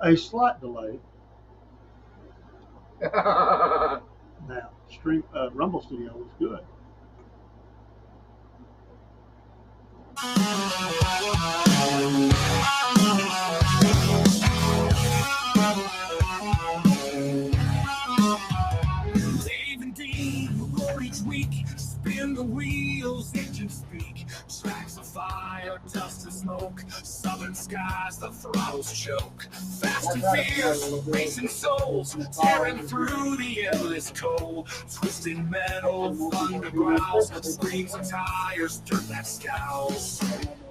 A slight delay. Now, Rumble Studio was good. Dave and Dean roar each week, spin the wheels, engines speak. Tracks of fire, dust and smoke, southern skies, the throttles choke. Fast and fierce, racing souls, tearing through the endless cold. Twisting metal, thunder growls, screams of tires, dirt that scowls.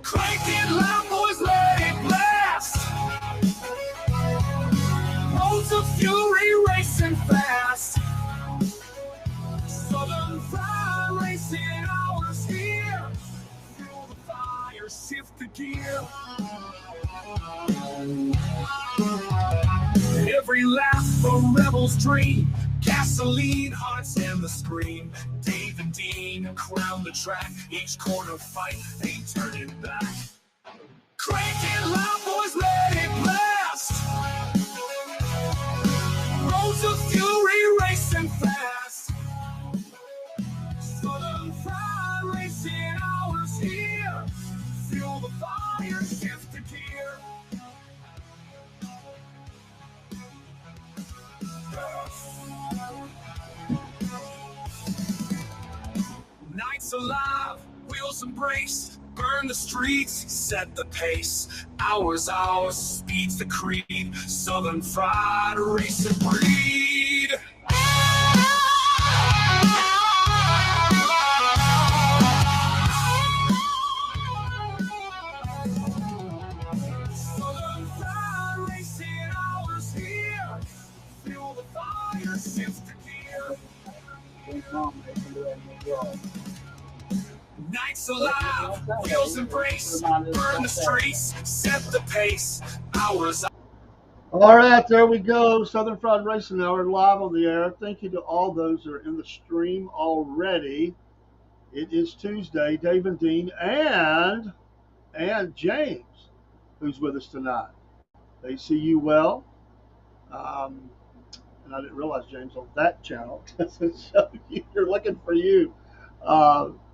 Cranking loud, boys, let it blast. Roads of fury racing fast. Southern Fried Racing hours here. Fuel the fire, shift the gear. Every lap a rebel's dream. Gasoline, hearts and the scream. Dave and Dean crown the track. Each corner fight, ain't turning back. Cranking loud, boys, let it blast. Roads of fury racing fast. Southern Fried Racing hours here. Fuel the fire, shift the gear. Nights alive, wheels embrace. Burn the streets, set the pace. Hours, speed's the creed. Southern Fried Racing breed. Southern Fried Racing hours here. Fuel the fire, shift the gear. Nights alive, wheels embrace. Burn the streets, set the pace. Hours. All right, there we go. Southern Fried Racing Hour live on the air. Thank you to all those that are in the stream already. It is Tuesday. Dave and Dean and James, who's with us tonight. They see you well. And I didn't realize James on that channel doesn't show you. They're looking for you.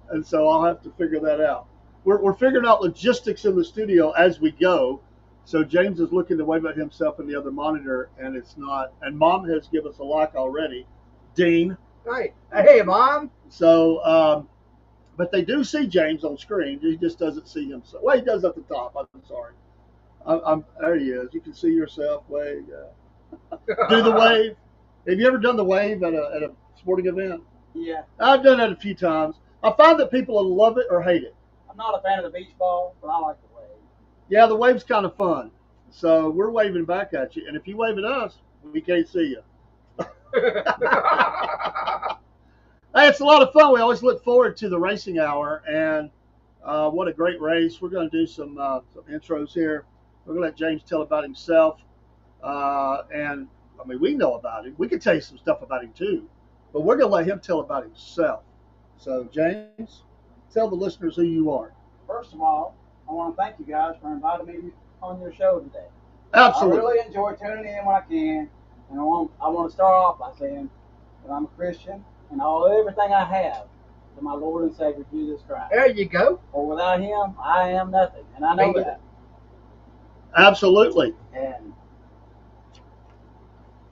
And so I'll have to figure that out. We're figuring out logistics in the studio as we go. So James is looking to wave at himself in the other monitor, and it's not. And Mom has given us a like already. Dean. Right. Hey, Mom. So, but they do see James on screen. He just doesn't see himself. Well, he does at the top. I'm sorry. There he is. You can see yourself. Wave. Do the wave. Have you ever done the wave at a sporting event? Yeah. I've done it a few times. I find that people love it or hate it. I'm not a fan of the beach ball, but I like the wave. Yeah, the wave's kind of fun. So we're waving back at you. And if you wave at us, we can't see you. Hey, it's a lot of fun. We always look forward to the racing hour. And what a great race. We're going to do some intros here. We're going to let James tell about himself. And, I mean, we know about him. We could tell you some stuff about him, too. But we're going to let him tell about himself. So, James, tell the listeners who you are. First of all, I want to thank you guys for inviting me on your show today. Absolutely. I really enjoy tuning in when I can. And I want to start off by saying that I'm a Christian and I owe everything I have to my Lord and Savior, Jesus Christ. There you go. For without him, I am nothing. And I know that. Absolutely. And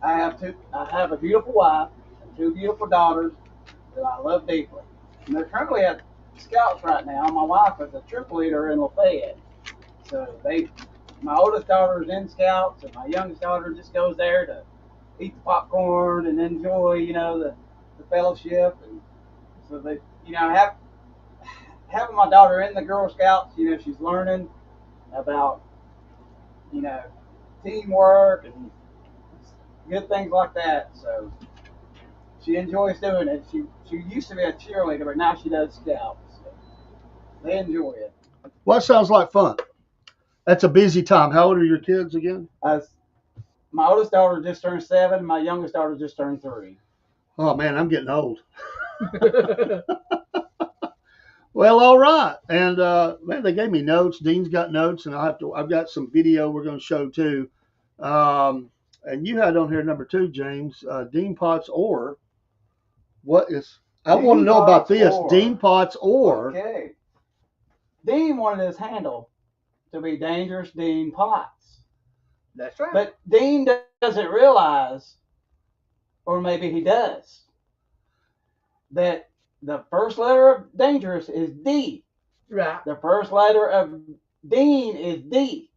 I have a beautiful wife and two beautiful daughters that I love deeply. And they're currently at Scouts right now. My wife is a troop leader in Lafayette. So my oldest daughter is in Scouts, and my youngest daughter just goes there to eat the popcorn and enjoy, the fellowship. And so they, having my daughter in the Girl Scouts, she's learning about, teamwork and good things like that. So she enjoys doing it. She used to be a cheerleader, but now she does Scouts. So they enjoy it. Well, that sounds like fun. That's a busy time. How old are your kids again? My oldest daughter just turned 7. My youngest daughter just turned 3. Oh, man, I'm getting old. Well, all right. And, man, they gave me notes. Dean's got notes, and I've got some video we're going to show, too. And you had on here number 2, James, Dean Potts or what is? I want to Dean know about Potts this. or. Dean Potts or Okay. Dean wanted his handle to be Dangerous Dean Potts. That's right. But Dean doesn't realize, or maybe he does, that the first letter of Dangerous is D. Right. The first letter of Dean is D.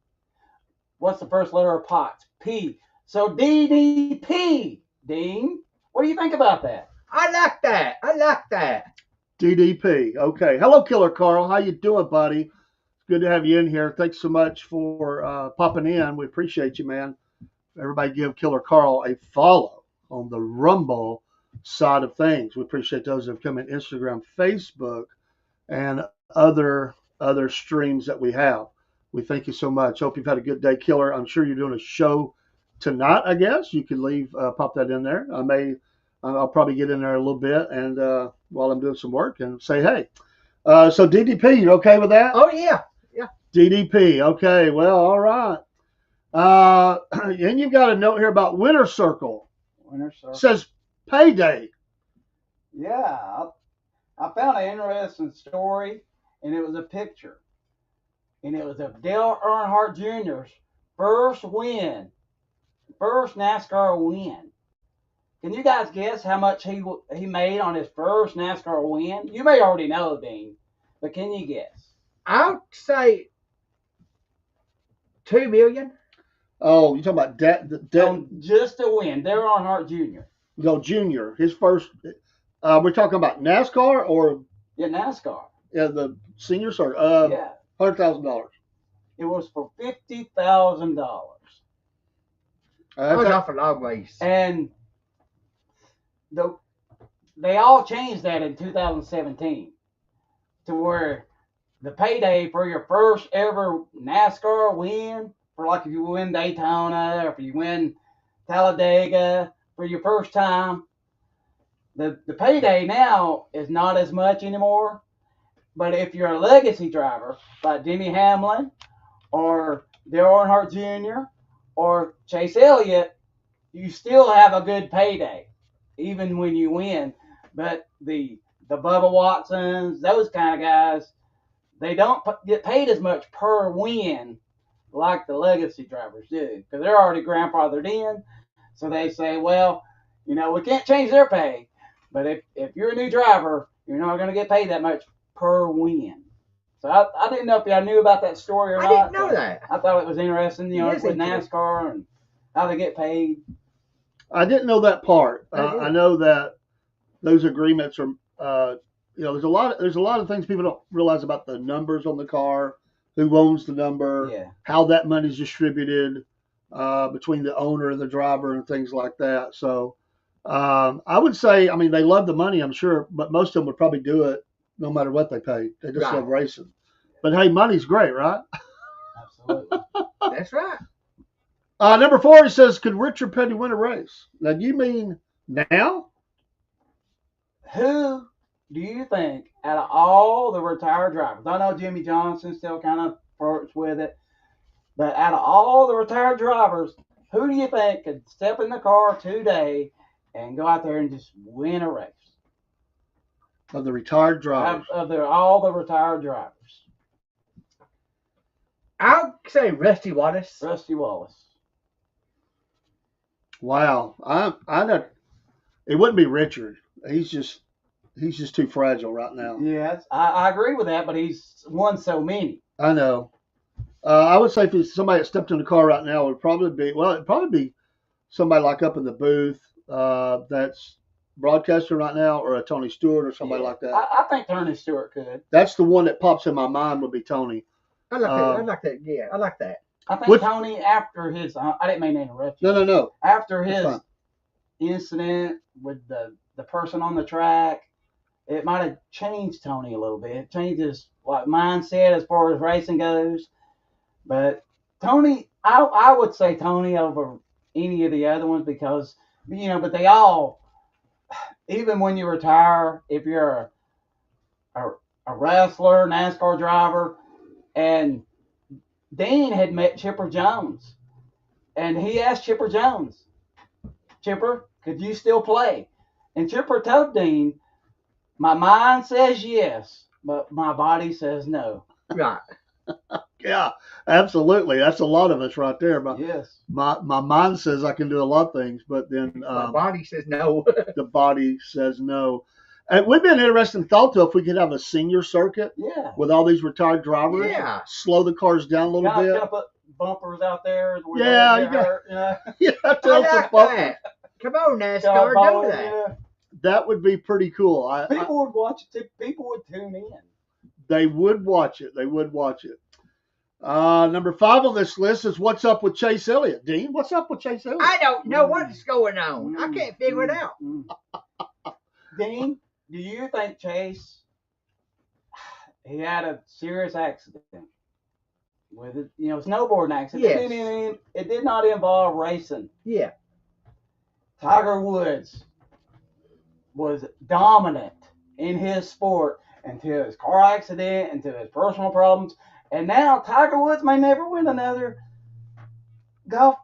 What's the first letter of Potts? P. So DDP, Dean. What do you think about that? I like that. I like that. DDP. Okay. Hello, Killer Carl. How you doing, buddy? It's good to have you in here. Thanks so much for popping in. We appreciate you, man. Everybody give Killer Carl a follow on the Rumble side of things. We appreciate those that have come in Instagram, Facebook, and other streams that we have. We thank you so much. Hope you've had a good day, Killer. I'm sure you're doing a show tonight. I guess you could leave, pop that in there. I'll probably get in there a little bit and while I'm doing some work and say hey. So DDP, you okay with that? Oh yeah. Yeah. DDP. Okay. Well, all right. And you've got a note here about Winter Circle. Winter Circle. It says payday. Yeah, I found an interesting story, and it was a picture, and it was of Dale Earnhardt Jr.'s first win, first NASCAR win. Can you guys guess how much he made on his first NASCAR win? You may already know, Dean, but can you guess? I'll say 2 million. Oh, you're talking about On just a win, Dale Earnhardt Jr. No, Junior. His first. We're talking about NASCAR or Yeah, NASCAR. the senior circuit. Yeah, $100,000. it was for $50,000. That was off a long ways. And they all changed that in 2017 to where the payday for your first ever NASCAR win, for like if you win Daytona or if you win Talladega for your first time, the payday now is not as much anymore. But if you're a legacy driver like Denny Hamlin or Dale Earnhardt Jr. or Chase Elliott, you still have a good payday, even when you win. But the Bubba Watsons, those kind of guys, they don't get paid as much per win like the legacy drivers do because they're already grandfathered in. So they say, well, we can't change their pay, but if you're a new driver, you're not going to get paid that much per win. So I didn't know if y'all knew about that story or I not. didn't know that. I thought it was interesting, Yes, with it is. NASCAR and how they get paid. I didn't know that part. I did. I know that those agreements are. There's a lot of things people don't realize about the numbers on the car, who owns the number, Yeah. how that money's distributed between the owner and the driver, and things like that. So I would say, I mean, they love the money, I'm sure, but most of them would probably do it no matter what they paid. They just Right. love racing. But hey, money's great, right? Absolutely. That's right. Number 4, he says, could Richard Petty win a race? Now, do you mean now? Who do you think, out of all the retired drivers, I know Jimmy Johnson still kind of flirts with it, but out of all the retired drivers, who do you think could step in the car today and go out there and just win a race? Of the retired drivers. Of all the retired drivers. I'll say Rusty Wallace. Rusty Wallace. Wow. I don't. It wouldn't be Richard. He's just too fragile right now. Yes, I agree with that, but he's won so many. I know. I would say if somebody that stepped in the car right now, it'd probably be somebody like up in the booth that's broadcasting right now, or a Tony Stewart or somebody like that. I think Tony Stewart could. That's the one that pops in my mind would be Tony. I like that. I like that. Yeah, I like that. I think Tony, after his, I didn't mean to interrupt you. No. After his incident with the person on the track, it might have changed Tony a little bit. It changed his mindset as far as racing goes. But Tony, I would say Tony over any of the other ones because, but they all, even when you retire, if you're a wrestler, NASCAR driver, and Dean had met Chipper Jones. And he asked Chipper Jones, Chipper, could you still play? And Chipper told Dean, my mind says yes, but my body says no. Right. Yeah, absolutely. That's a lot of us right there. Yes. My mind says I can do a lot of things, but then My body says no. the body says no. And it would be an interesting thought, though, if we could have a senior circuit Yeah. with all these retired drivers. Yeah. Slow the cars down a little Kind bit. of put bumpers out there. Where Yeah, they you get got- hurt, Yeah, I tell some like bumpers. that. Come on, NASCAR, Cowboy, do that. yeah. That would be pretty cool. People would watch it. People would tune in. They would watch it. They would watch it. Number 5 on this list is what's up with Chase Elliott. Dean, what's up with Chase Elliott? I don't know what's going on. I can't figure it out. Dean, do you think Chase, he had a serious accident with it, snowboarding accident? Yes. It did not involve racing. Yeah. Tiger Woods was dominant in his sport until his car accident, until his personal problems. And now Tiger Woods may never win another golf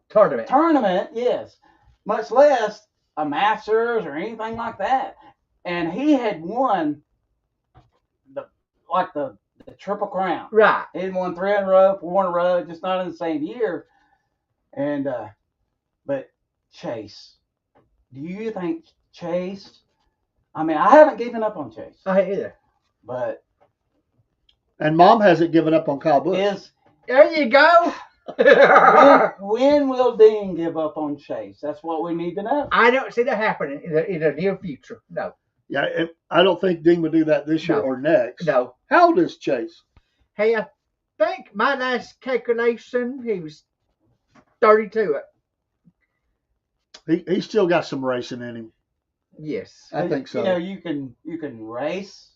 tournament, yes, much less a Masters or anything like that. And he had won the Triple Crown. Right. He had won 3 in a row, 4 in a row, just not in the same year. And but Chase, do you think Chase? I mean, I haven't given up on Chase, I ain't either. but And Mom hasn't given up on Kyle Busch. There you go. when will Dean give up on Chase? That's what we need to know. I don't see that happening in the near future. No. Yeah, I don't think Dean would do that this year No. or next. No. How old is Chase? Hey, I think my last calculation, he was 32. He's still got some racing in him. Yes. I think so. You can race,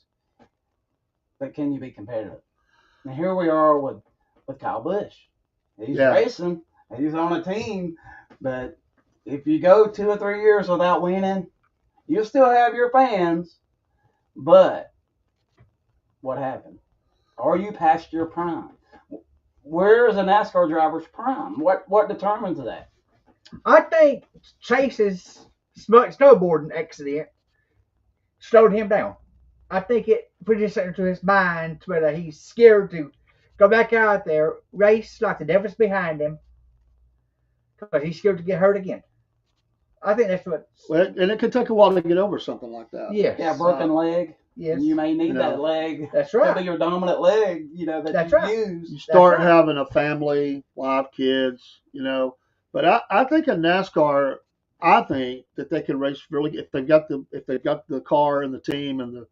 but can you be competitive? And here we are with Kyle Busch. He's racing. He's on a team, but if you go 2 or 3 years without winning, you'll still have your fans. But what happened? Are you past your prime? Where is a NASCAR driver's prime? What determines that? I think Chase's snowboarding accident slowed him down. I think it put it into his mind to where he's scared to go back out there, race like the devil's behind him, because he's scared to get hurt again. I think that's what. Well, and it could take a while to get over something like that. Yes. Yeah, broken leg. Yes. You may need that leg. That's To right. be your dominant leg, that That's you right. use. You start right. having a family, wife, kids, But I think in NASCAR, I think that they can race really if they've got the car and the team and the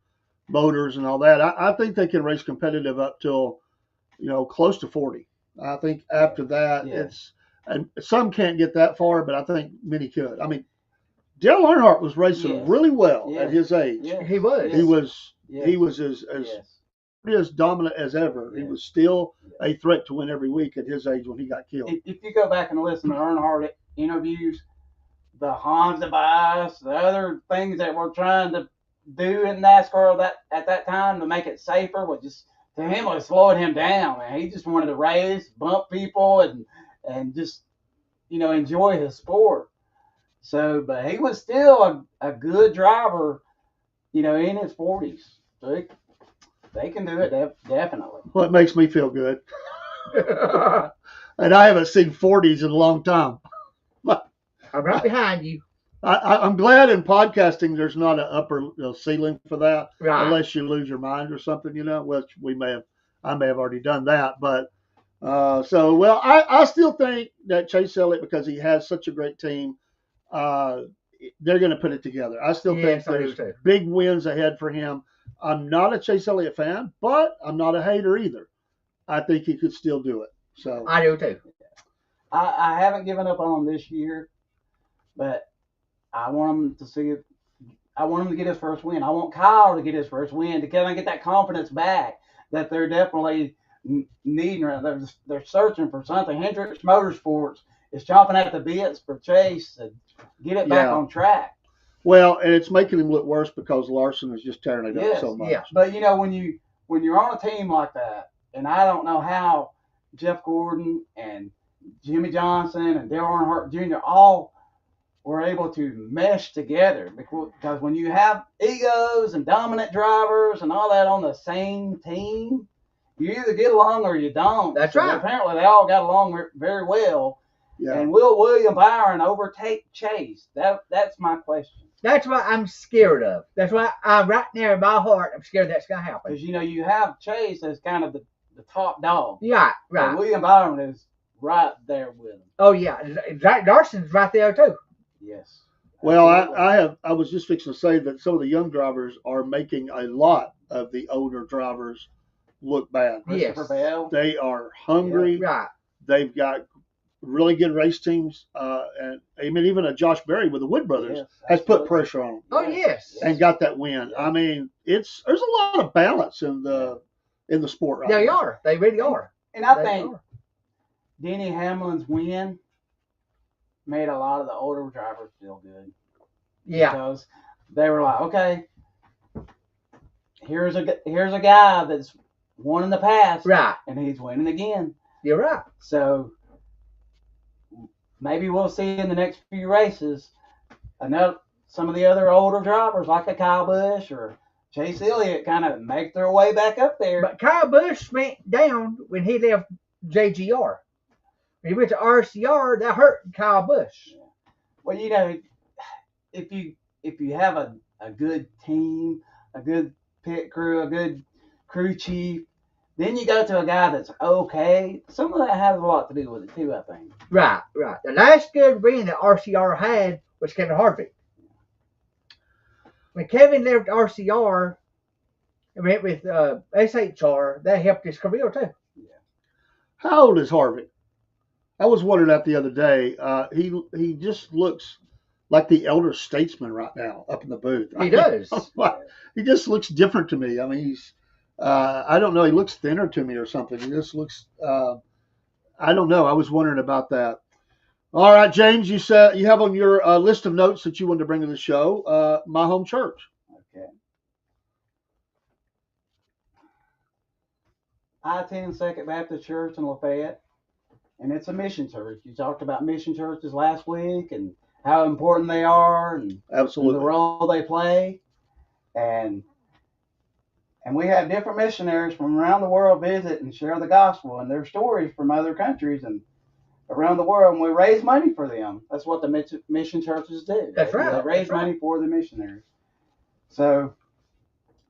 motors and all that. I think they can race competitive up till close to 40. I think after that and some can't get that far, but I think many could. I mean, Dale Earnhardt was racing really well at his age. Yes. He was. Yes. He was as dominant as ever. He was still a threat to win every week at his age when he got killed. If you go back and listen to Earnhardt interviews, the Hans device, the other things that we're trying to do in NASCAR at that time to make it safer was just, to him, was slowing him down, man. He just wanted to race, bump people, and just enjoy his sport. So, but he was still a good driver, in his 40s. So they can do it definitely. Well, it makes me feel good. And I haven't seen 40s in a long time. I'm right behind you. I'm glad in podcasting there's not an upper ceiling for that, Right. unless you lose your mind or something, which I may have already done that. But I still think that Chase Elliott, because he has such a great team, they're going to put it together. I still think there's big wins ahead for him. I'm not a Chase Elliott fan, but I'm not a hater either. I think he could still do it. So I do too. I haven't given up on him this year, but I want him to see it. I want him to get his first win. I want Kyle to get his first win to kind of get that confidence back that they're definitely needing. They're searching for something. Hendricks Motorsports is chomping at the bits for Chase to get it back on track. Well, and it's making him look worse because Larson is just tearing it up so much. Yeah. But when you're on a team like that, and I don't know how Jeff Gordon and Jimmy Johnson and Dale Earnhardt Jr. all were able to mesh together, because when you have egos and dominant drivers and all that on the same team, you either get along or you don't. That's right. Apparently, they all got along very well. Yeah. And will William Byron overtake Chase? That's my question. That's what I'm scared of. That's why right now in my heart, I'm scared that's going to happen. Because, you have Chase as kind of the top dog. Yeah, right. But William Byron is right there with him. Oh, yeah. Zach Darson's right there, too. Yes. Well, I was just fixing to say that some of the young drivers are making a lot of the older drivers look bad. Yes. Christopher Bell. They are hungry. Yeah, right. They've got really good race teams, and I mean, even a Josh Berry with the Wood Brothers has put pressure on them. Oh, yes. And got that win. I mean, there's a lot of balance in the sport right now. They are. They really are. And I think Denny Hamlin's win made a lot of the older drivers feel good. Yeah. Because they were like, okay, here's a guy that's won in the past, Right. and he's winning again. You're right. So maybe we'll see in the next few races some of the other older drivers like a Kyle Busch or Chase Elliott kind of make their way back up there. But Kyle Busch went down when he left JGR. When he went to RCR, that hurt Kyle Busch. Well, if you have a good team, a good pit crew, a good crew chief, then you go to a guy that's okay. Some of that has a lot to do with it too, I think. Right, right. The last good win that RCR had was Kevin Harvick. When Kevin left RCR and went with SHR, that helped his career too. Yeah. How old is Harvick? I was wondering that the other day. He just looks like the elder statesman right now up in the booth. He does. He just looks different to me. I mean, he's I don't know. He looks thinner to me or something. He just looks. I don't know. I was wondering about that. All right, James. You said you have on your list of notes that you wanted to bring to the show. My home church. Okay. I attend Second Baptist Church in Lafayette, and it's a mission church. You talked about mission churches last week and how important they are and Absolutely the role they play, and we have different missionaries from around the world visit and share the gospel and their stories from other countries and around the world, and we raise money for them. That's what the mission churches do. That's right. They raise money for the missionaries. So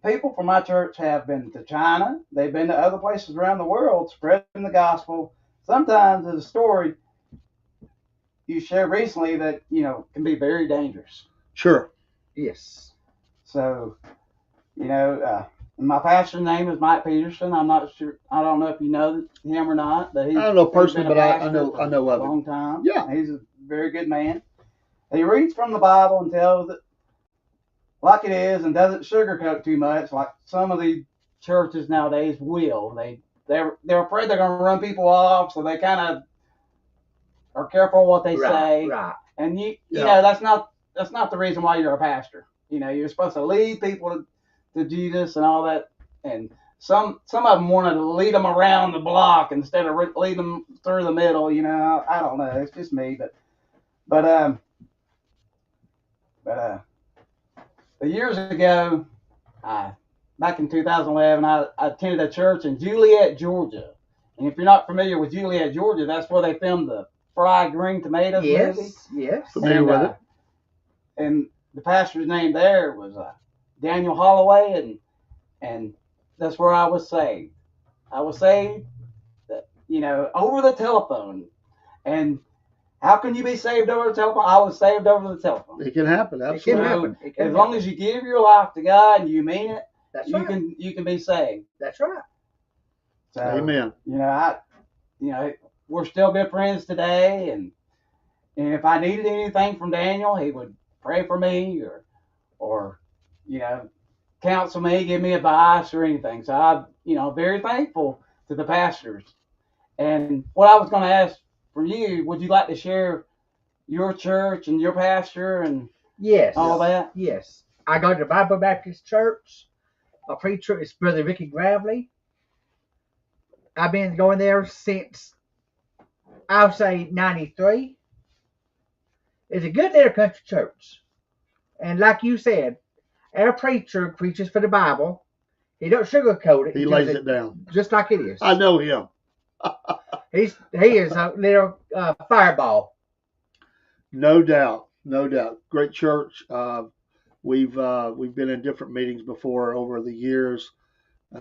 people from my church have been to China. They've been to other places around the world spreading the gospel. Sometimes there's a story you shared recently that, can be very dangerous. Sure. Yes. So, my pastor's name is Mike Peterson. I'm not sure. I don't know if you know him or not, but I don't know personally, been a but I pastor know for of him. a long time. Yeah. He's a very good man. He reads from the Bible and tells it like it is and doesn't sugarcoat too much, like some of the churches nowadays will. They're afraid they're going to run people off, so they kind of are careful what they say. Right. And you know that's not the reason why you're a pastor. You're supposed to lead people to Jesus and all that. And some of them wanted to lead them around the block instead of lead them through the middle. I don't know. It's just me, but years ago, back in 2011, I attended a church in Juliet, Georgia. And if you're not familiar with Juliet, Georgia, that's where they filmed the Fried Green Tomatoes movie. Yes. Familiar with it. And the pastor's name there was Daniel Holloway, and that's where I was saved. I was saved, over the telephone. And how can you be saved over the telephone? I was saved over the telephone. It can happen. Absolutely. It can happen. As long as you give your life to God and you mean it, That's right. you can be saved. That's right. So, Amen. We're still good friends today, and if I needed anything from Daniel, he would pray for me or counsel me, give me advice or anything. So I'm very thankful to the pastors. And what I was going to ask from you, would you like to share your church and your pastor and all that? Yes. I go to the Bible Baptist Church. My preacher is Brother Ricky Gravely. I've been going there since, I'll say, 93. It's a good little country church. And like you said, our preacher preaches for the Bible. He don't sugarcoat it. He lays it down. Just like it is. I know him. He is a little fireball. No doubt. No doubt. Great church. We've been in different meetings before over the years.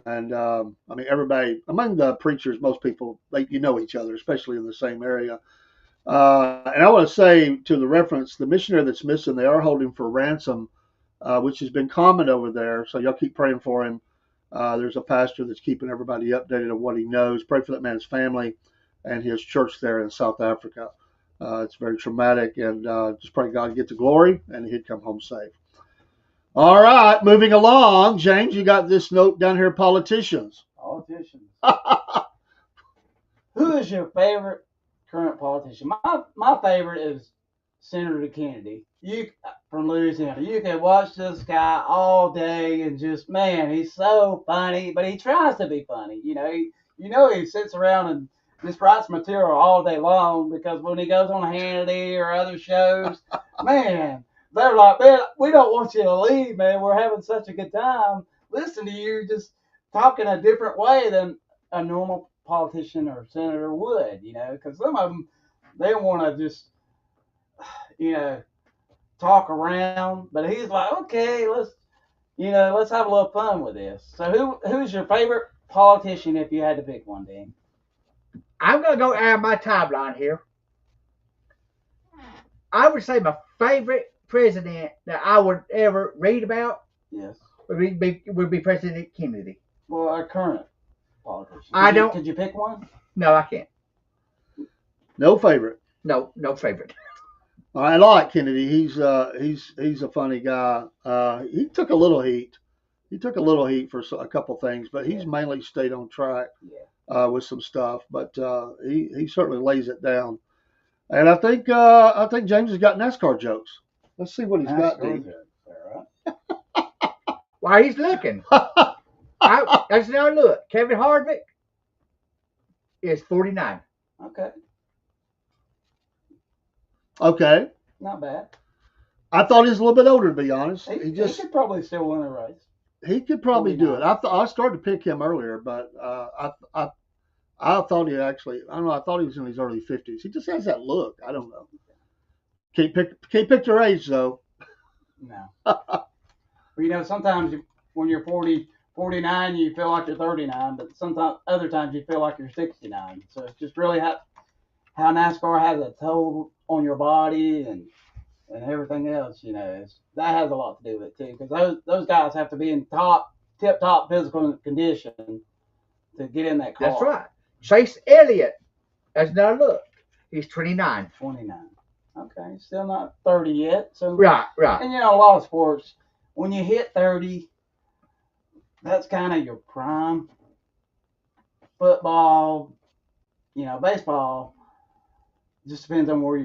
And I mean, everybody among the preachers, most people, you know each other, especially in the same area. And I want to say, to the reference, the missionary that's missing, they are holding for ransom, which has been common over there. So y'all keep praying for him. There's a pastor that's keeping everybody updated on what he knows. Pray for that man's family and his church there in South Africa. It's very traumatic, and just pray God get the glory and he'd come home safe. All right, moving along. James, you got this note down here, politicians. Politicians. Who is your favorite current politician? My favorite is Senator Kennedy. From Louisiana. You can watch this guy all day and just, man, he's so funny, but he tries to be funny. He sits around and just writes material all day long, because when he goes on Hannity or other shows, man, they're like, man, we don't want you to leave, man. We're having such a good time. Listen to you just talking a different way than a normal politician or senator would, because some of them, they want to just, talk around. But he's like, okay, let's have a little fun with this. So who's your favorite politician if you had to pick one, Dan? I'm going to go out of my timeline here. I would say my favorite president that I would ever read about, yes, would be President Kennedy. Well, our current politician. Could you pick one? No, I can't. No favorite. No favorite. I like Kennedy. He's a funny guy. He took a little heat. He took a little heat for a couple things, but he's mainly stayed on track with some stuff. But he certainly lays it down. And I think James has got NASCAR jokes. Let's see what he's got, Dean. While he's looking, let's now look. Kevin Harvick is 49. Okay. Not bad. I thought he was a little bit older, to be honest. He could probably still win a race. He could probably do it. I started to pick him earlier, but I thought he actually, I don't know, I thought he was in his early 50s. He just has that look. I don't know. Can't pick your age, though. No. Well, sometimes when you're 40, 49, you feel like you're 39, but sometimes other times you feel like you're 69. So it's just really how NASCAR has a toll on your body and everything else. That has a lot to do with it too, because those guys have to be in tip-top physical condition to get in that car. That's right. Chase Elliott, as another look, he's 29. 29. Okay, still not 30 yet. So right. And a lot of sports, when you hit 30, that's kind of your prime. Football, baseball, just depends on where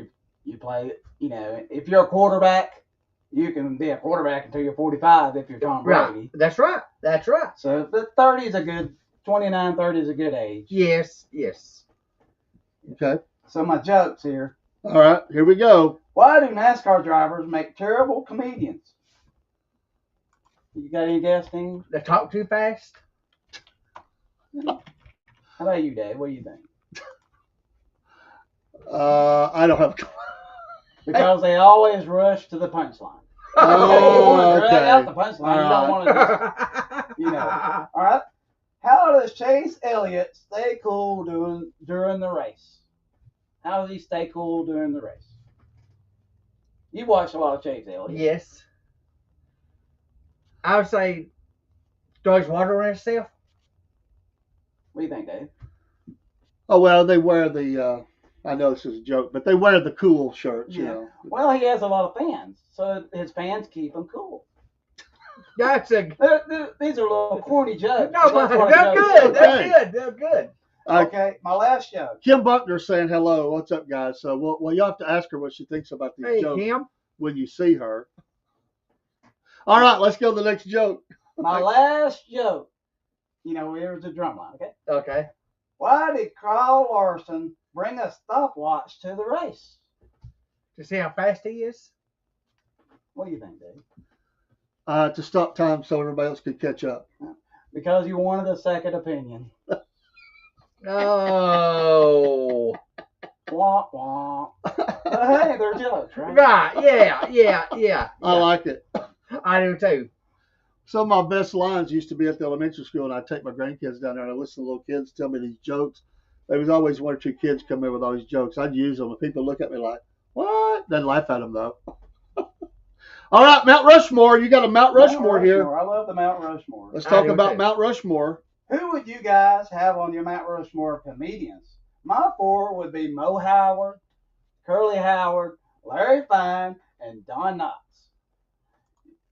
you play it. If you're a quarterback, you can be a quarterback until you're 45 if you're Tom Brady. That's right. So the 30 is a good, 29, 30 is a good age. Yes. Okay. So my jokes here. All right, here we go. Why do NASCAR drivers make terrible comedians? You got any guess, Dean? They talk too fast. How about you, Dave? What do you think? I don't have. Because they always rush to the punchline. Oh, okay. Drag out the punchline. You don't want to just, All right. How does Chase Elliott stay cool during the race? How does he stay cool during the race? You watch a lot of Chase Elliott. Yes. I would say throws water on himself. What do you think, Dave? Oh, well, they wear the, I know this is a joke, but they wear the cool shirts, you know. Well, he has a lot of fans, so his fans keep him cool. These are little corny jokes. No, but they're good. They're good. Okay, my last joke. Kim Buckner's saying hello. What's up, guys? So, well, you have to ask her what she thinks about these jokes Kim. when you see her. All right, let's go to the next joke. My last joke. Here's the drum line, okay? Okay. Why did Carl Larson bring a stopwatch to the race? To see how fast he is. What do you think, Dave? To stop time so everybody else could catch up. Because you wanted a second opinion. Oh. Wah, wah. But hey, they're jokes, right? Right. Yeah. I like it. I do too. Some of my best lines used to be at the elementary school, and I'd take my grandkids down there and I'd listen to little kids tell me these jokes. There was always one or two kids come in with all these jokes. I'd use them, and people look at me like, what? Then laugh at them, though. All right, Mount Rushmore. You got a Mount Rushmore here. I love the Mount Rushmore. Let's talk about Mount Rushmore. Who would you guys have on your Mount Rushmore comedians? My four would be Mo Howard, Curly Howard, Larry Fine, and Don Knotts.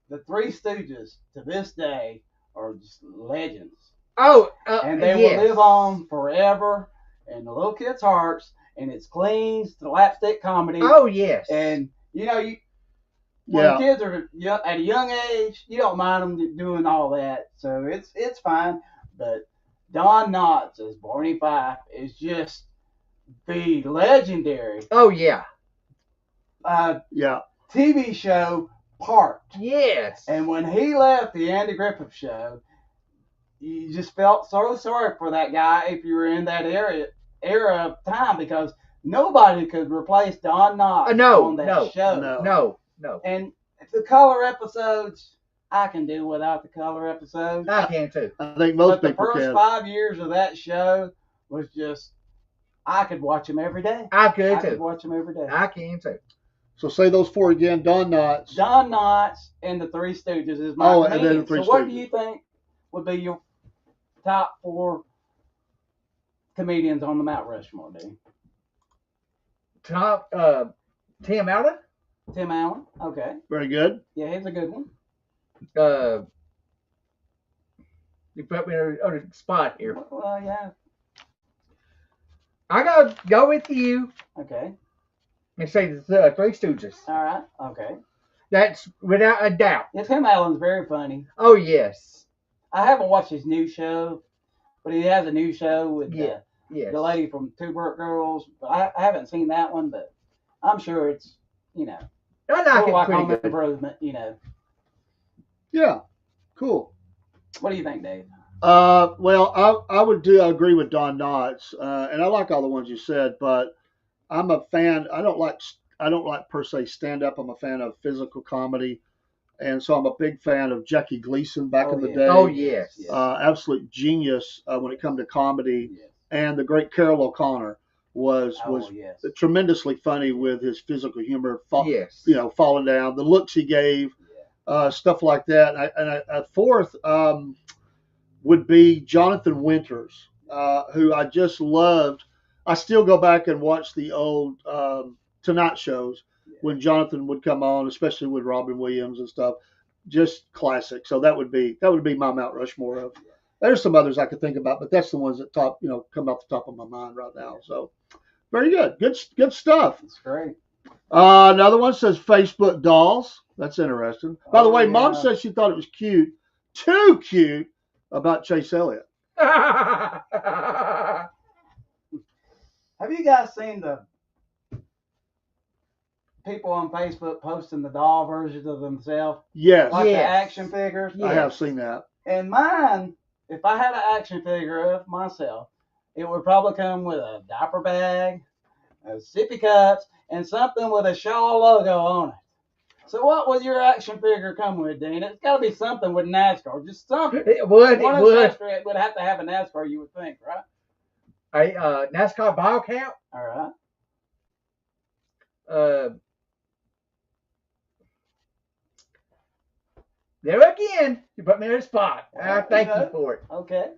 The Three Stooges to this day are just legends. Oh, and they yes. will live on forever in the little kids' hearts, and it's clean slapstick comedy. Oh, yes. And, when kids are at a young age, you don't mind them doing all that, so it's fine. But Don Knotts as Barney Fife is just the legendary. Oh yeah. TV show part. Yes. And when he left the Andy Griffith Show, you just felt so sorry for that guy if you were in that era of time, because nobody could replace Don Knotts on that show. No. And the color episodes, I can do without the color episodes. I can too. I think most people can. But the first 5 years of that show was just, I could watch them every day. I could could watch them every day. I can too. So say those four again. Don Knotts. Don Knotts and the Three Stooges is my and then the Three Stooges. So what do you think would be your top four comedians on the Mount Rushmore, dude? Top, Tim Allen. Tim Allen, okay. Very good. Yeah, he's a good one. You put me on a spot here. Well, yeah. I gotta go with you. Okay. And say the Three Stooges. All right. Okay. That's without a doubt. Yeah, Tim Allen's very funny. Oh yes. I haven't watched his new show, but he has a new show with yes. the lady from Two Broke Girls. But I haven't seen that one, but I'm sure it's I like it pretty home good. improvement, Yeah. Cool. What do you think, Dave? Well, I would agree with Don Knotts, and I like all the ones you said, but I'm a fan. I don't like per se stand up. I'm a fan of physical comedy, and so I'm a big fan of Jackie Gleason back in the day. Oh yes. Absolute genius when it comes to comedy, Yes. and the great Carol O'Connor was yes. tremendously funny with his physical humor. Yes. Falling down, the looks he gave, stuff like that. And a fourth would be Jonathan Winters, who I just loved. I still go back and watch the old Tonight shows when Jonathan would come on, especially with Robin Williams and stuff. Just classic. So that would be my Mount Rushmore of. There's some others I could think about, but that's the ones that come off the top of my mind right now. So very good. Good stuff. That's great. Another one says Facebook dolls. That's interesting. By the way, Mom said she thought it was cute, too cute, about Chase Elliott. Have you guys seen the people on Facebook posting the doll versions of themselves? Yes. Like the action figures? Yes. I have seen that. And mine, if I had an action figure of myself, it would probably come with a diaper bag, sippy cups, and something with a Shaw logo on it. So what would your action figure come with, Dean? It's got to be something with NASCAR. Just something. It would. It would have to have a NASCAR, you would think, right? A NASCAR ball count. All right. There again, you put me in a spot. I thank you for it. Okay.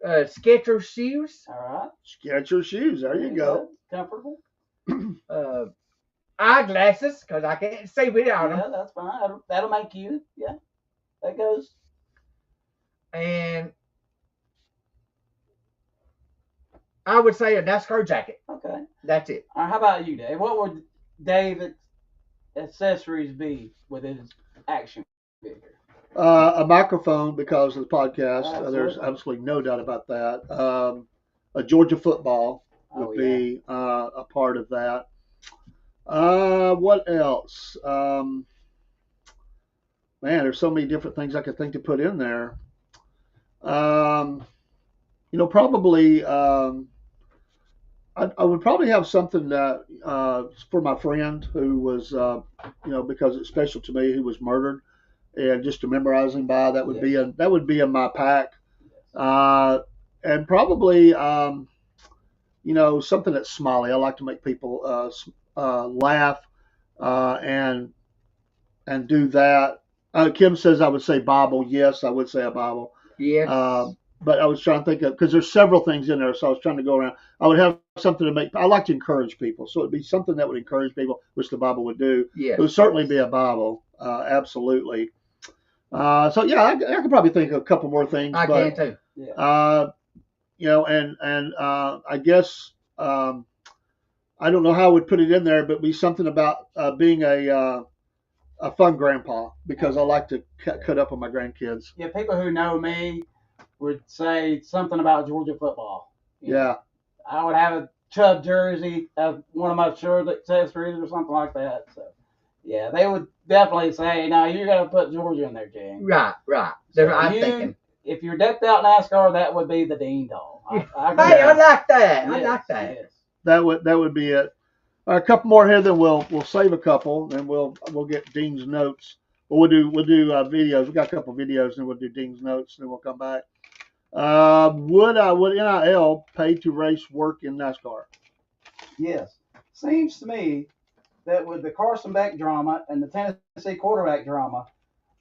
Skechers shoes. All right. Skechers shoes. There you go. Comfortable. Eyeglasses, because I can't see without them. Yeah, that's fine. That'll make you. Yeah. That goes. And I would say a NASCAR jacket. Okay. That's it. All right, how about you, Dave? What would David's accessories be with his action figure? A microphone because of the podcast. There's absolutely no doubt about that. Georgia football would Oh, yeah. be a part of that. What else? Man, there's so many different things I could think to put in there. Um, probably I would probably have something that for my friend who was, because it's special to me, who was murdered, and just to memorize him by. That would Yes. be in my pack, Yes. and probably something that's smiley. I like to make people laugh, and do that. Kim says I would say Bible. Yes, I would say a Bible. Yes. But I was trying to think of, because there's several things in there, so I was trying to go around. I would have something to make. I like to encourage people, so it'd be something that would encourage people, which the Bible would do. Yes. It would certainly be a Bible, absolutely. So yeah, I could probably think of a couple more things. I but, can too. Yeah. and I guess I don't know how I would put it in there, but be something about being a fun grandpa, because I like to cut up on my grandkids. Yeah, people who know me would say something about Georgia football. You know, Yeah. I would have a Chubb jersey as one of my shirt accessories or something like that. So, yeah, they would definitely say, "Now you got to put Georgia in there, James." Right. That's So what I'm thinking. if you're decked out in NASCAR, that would be the Dean Dog. Hey, I like that. I like that. Yes. That would be it. A couple more here, then we'll save a couple, and we'll get Dean's notes. We'll do videos. We got a couple videos, and we'll do Dean's notes, and then we'll come back. Would NIL pay to race work in NASCAR? Yes. Seems to me that with the Carson Beck drama and the Tennessee quarterback drama,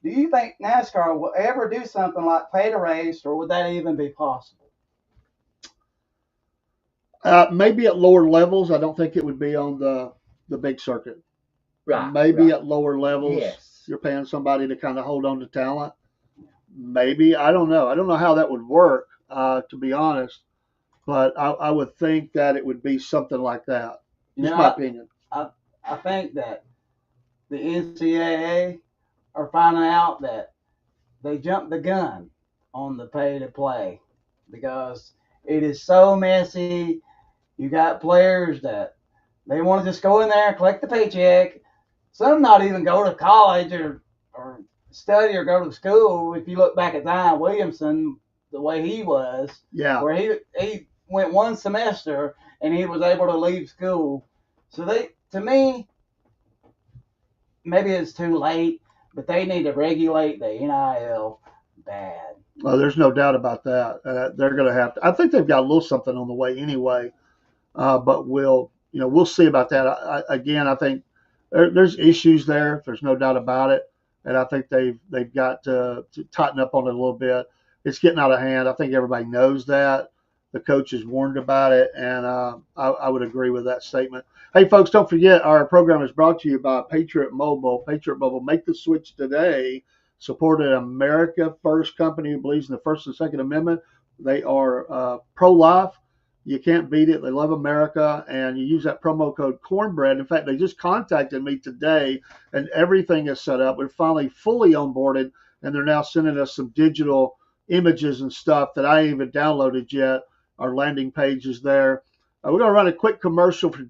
do you think NASCAR will ever do something like pay to race, or would that even be possible? Maybe at lower levels. I don't think it would be on the big circuit. Right. Maybe at lower levels. Yes. You're paying somebody to kind of hold on to talent. Maybe. I don't know. I don't know how that would work, to be honest. But I would think that it would be something like that. Just my opinion. I think that the NCAA are finding out that they jumped the gun on the pay to play, because it is so messy. You got players that they want to just go in there and collect the paycheck. Some not even go to college or study or go to school. If you look back at Zion Williamson, the way he was, Yeah. where he went one semester and he was able to leave school. So to me, maybe it's too late, but they need to regulate the NIL bad. Well, there's no doubt about that. They're going to have to. I think they've got a little something on the way anyway, but we'll see about that. I think there's issues there. There's no doubt about it, and I think they've got to tighten up on it a little bit. It's getting out of hand. I think everybody knows that. The coach is warned about it, and I would agree with that statement. Hey, folks, don't forget our program is brought to you by Patriot Mobile. Patriot Mobile, make the switch today. Support an America First company who believes in the First and Second Amendment. They are pro-life. You can't beat it. They love America, and you use that promo code Cornbread. In fact, they just contacted me today, and everything is set up. We're finally fully onboarded, and they're now sending us some digital images and stuff that I ain't even downloaded yet. Our landing page is there. We're going to run a quick commercial for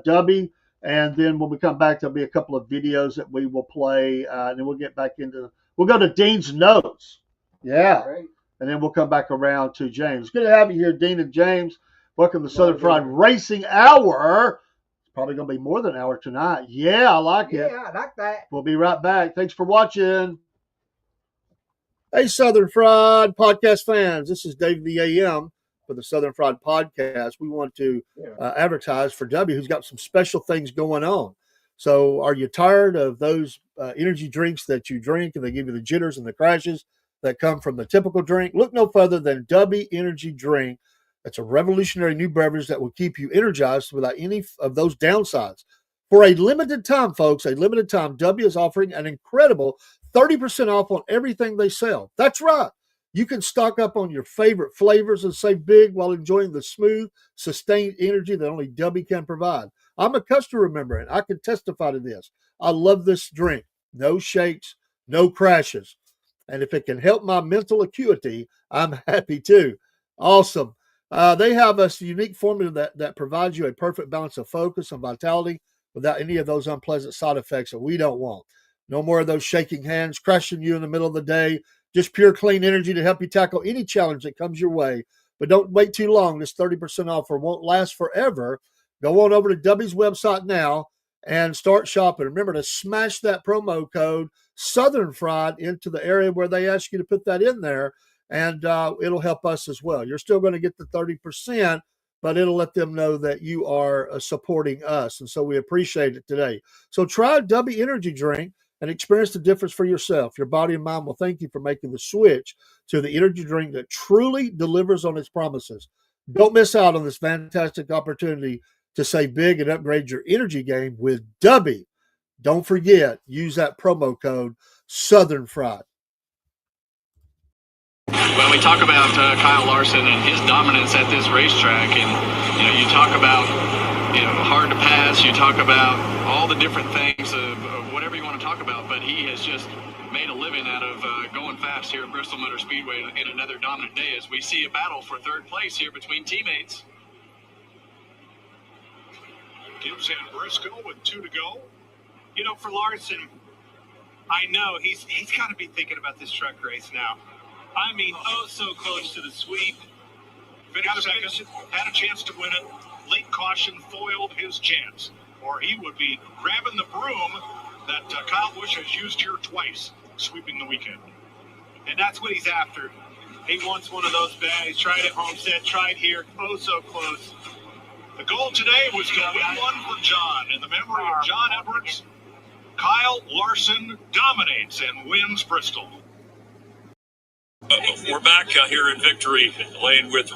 Dubby, and then when we come back, there'll be a couple of videos that we will play, and then we'll get back into. We'll go to Dean's notes. Yeah. Right. And then we'll come back around to James. Good to have you here, Dean and James. Welcome to Southern Fried Racing Hour. It's probably going to be more than an hour tonight. Yeah, I like it. Yeah, I like that. We'll be right back. Thanks for watching. Hey, Southern Fried Podcast fans. This is Dave the AM for the Southern Fried Podcast. We want to advertise for W, who's got some special things going on. So are you tired of those energy drinks that you drink and they give you the jitters and the crashes that come from the typical drink? Look no further than W Energy Drink. It's a revolutionary new beverage that will keep you energized without any of those downsides. For a limited time, folks, W is offering an incredible 30% off on everything they sell. That's right. You can stock up on your favorite flavors and save big while enjoying the smooth, sustained energy that only W can provide. I'm a customer member, and I can testify to this. I love this drink. No shakes, no crashes. And if it can help my mental acuity, I'm happy too. Awesome. They have a unique formula that provides you a perfect balance of focus and vitality without any of those unpleasant side effects that we don't want. No more of those shaking hands, crushing you in the middle of the day. Just pure, clean energy to help you tackle any challenge that comes your way. But don't wait too long. This 30% offer won't last forever. Go on over to Dubby's website now and start shopping. Remember to smash that promo code Southern Fried into the area where they ask you to put that in there, and it'll help us as well. You're still going to get the 30%, but it'll let them know that you are supporting us, and so we appreciate it today. So try Dubby Energy Drink and experience the difference for yourself. Your body and mind will thank you for making the switch to the energy drink that truly delivers on its promises. Don't miss out on this fantastic opportunity to save big and upgrade your energy game with Dubby. Don't forget, use that promo code Southern Fried. Well, we talk about Kyle Larson and his dominance at this racetrack, and you talk about hard to pass. You talk about all the different things of whatever you want to talk about, but he has just made a living out of going fast here at Bristol Motor Speedway in another dominant day as we see a battle for third place here between teammates. Gibbs and Briscoe with 2 to go. For Larson, I know he's got to be thinking about this truck race now. I mean, so close to the sweep. Finished second, had a chance to win it. Late caution foiled his chance, or he would be grabbing the broom that Kyle Busch has used here twice, sweeping the weekend. And that's what he's after. He wants one of those bad. He's tried at Homestead, tried here, so close. The goal today was to win one for John. In the memory of John Edwards, Kyle Larson dominates and wins Bristol. We're back here in Victory Lane with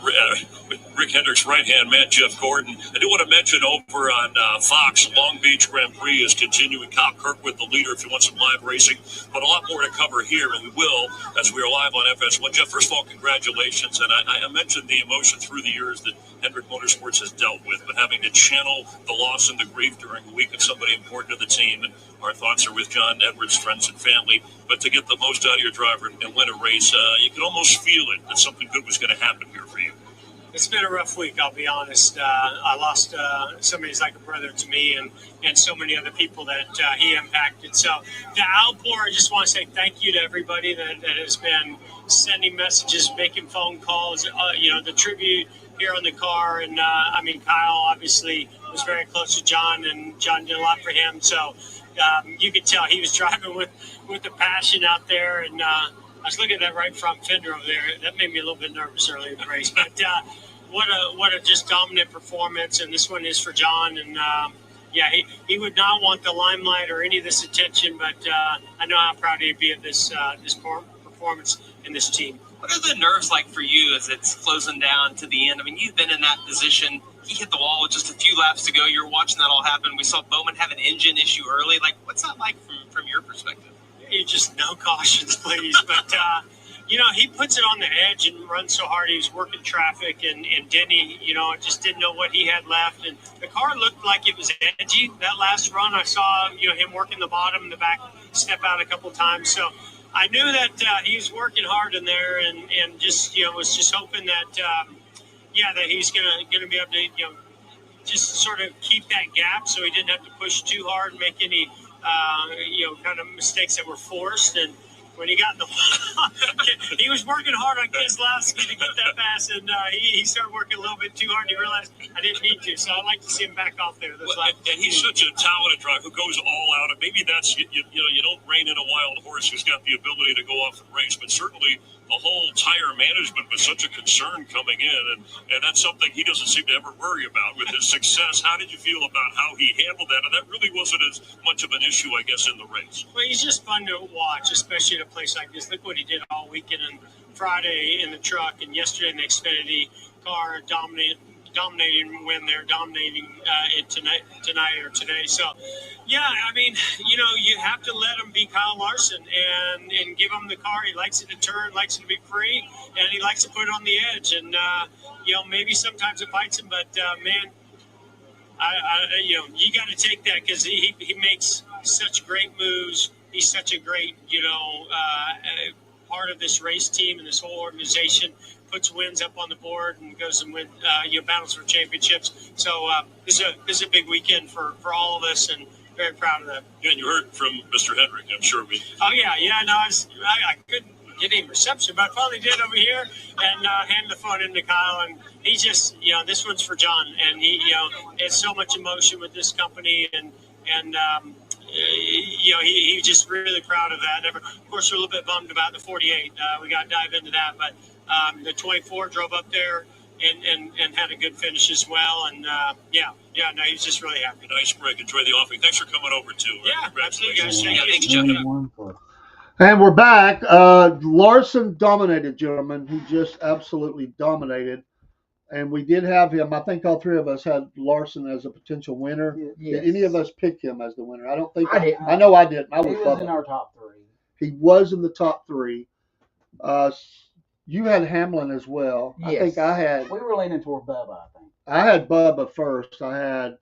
Rick Hendrick's right-hand man, Jeff Gordon. I do want to mention over on Fox, Long Beach Grand Prix is continuing. Kyle Kirkwood, the leader, if you want some live racing. But a lot more to cover here, and we will, as we are live on FS1. Jeff, first of all, congratulations. And I mentioned the emotion through the years that Hendrick Motorsports has dealt with, but having to channel the loss and the grief during the week of somebody important to the team. And our thoughts are with John Edwards' friends and family. But to get the most out of your driver and win a race, you can almost feel it that something good was going to happen here for you. It's been a rough week, I'll be honest. I lost somebody who's like a brother to me and so many other people that he impacted. So the outpour, I just want to say thank you to everybody that has been sending messages, making phone calls, the tribute here on the car. And, Kyle obviously was very close to John, and John did a lot for him. So you could tell he was driving with the passion out there. And I was looking at that right front fender over there. That made me a little bit nervous early in the race. But what a just dominant performance. And this one is for John. And, he would not want the limelight or any of this attention. But I know how proud he'd be of this performance in this team. What are the nerves like for you as it's closing down to the end? I mean, you've been in that position. He hit the wall with just a few laps to go. You're watching that all happen. We saw Bowman have an engine issue early. Like, what's that like from your perspective? You just no cautions, please. But, he puts it on the edge and runs so hard. He was working traffic, and Denny, just didn't know what he had left. And the car looked like it was edgy that last run. I saw, him working the bottom and the back step out a couple times. So I knew that he was working hard in there, and just, was just hoping that, that he's gonna be able to, just sort of keep that gap so he didn't have to push too hard and make any, kind of mistakes that were forced. And when he got in the he was working hard on Keselowski to get that pass, and he started working a little bit too hard. And he realized I didn't need to, so I'd like to see him back off there. And he's such a talented driver who goes all out, and maybe that's you don't rein in a wild horse who's got the ability to go off and race, but certainly the whole tire management was such a concern coming in, and that's something he doesn't seem to ever worry about with his success. How did you feel about how he handled that? And that really wasn't as much of an issue, I guess, in the race. Well, he's just fun to watch, especially at a place like this. Look what he did all weekend and Friday in the truck, and yesterday in the Xfinity car, dominating when they're dominating it tonight or today. So, you have to let him be Kyle Larson and give him the car. He likes it to turn, likes it to be free, and he likes to put it on the edge. And, maybe sometimes it bites him, but, you got to take that because he makes such great moves. He's such a great, part of this race team and this whole organization. puts wins up on the board and goes and win, battles for championships. So this is a big weekend for all of us, and very proud of that. Yeah, and you heard from Mr. Hendrick, I'm sure. Oh yeah. No, I couldn't get any reception, but I finally did over here and handed the phone in to Kyle, and he just, this one's for John, and he, it's so much emotion with this company, and he's just really proud of that. Of course, we're a little bit bummed about the 48. We got to dive into that, but the 24 drove up there and had a good finish as well, and no, he's just really happy. Nice break. Enjoy the offering. Thanks for coming over too. Yeah, absolutely, guys. Thanks, Jeff. And we're back. Larson dominated, gentlemen. He just absolutely dominated. And we did have him. I think all three of us had Larson as a potential winner. Yes. Did any of us pick him as the winner? I don't think I didn't. I know I didn't. He was in our top three. He was in the top three. You had Hamlin as well. Yes. I think I had. We were leaning toward Bubba, I think. I had Bubba first. I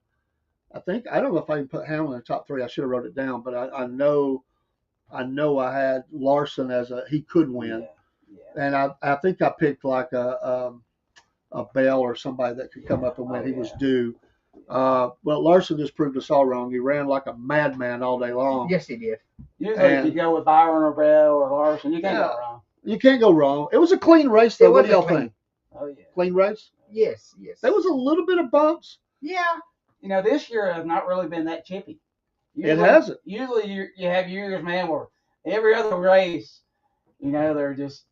don't know if I can put Hamlin in the top three. I should have wrote it down, but I know I had Larson as he could win. Yeah. And I think I picked like a Bell or somebody that could come up and win. He was due. But Larson just proved us all wrong. He ran like a madman all day long. Yes, he did. Usually if you go with Byron or Bell or Larson, you can't go wrong. You can't go wrong. It was a clean race, though. What do y'all think? Oh, yeah. Clean race? Yes. There was a little bit of bumps. Yeah. This year has not really been that chippy. It hasn't. Usually you have years, man, where every other race, they're just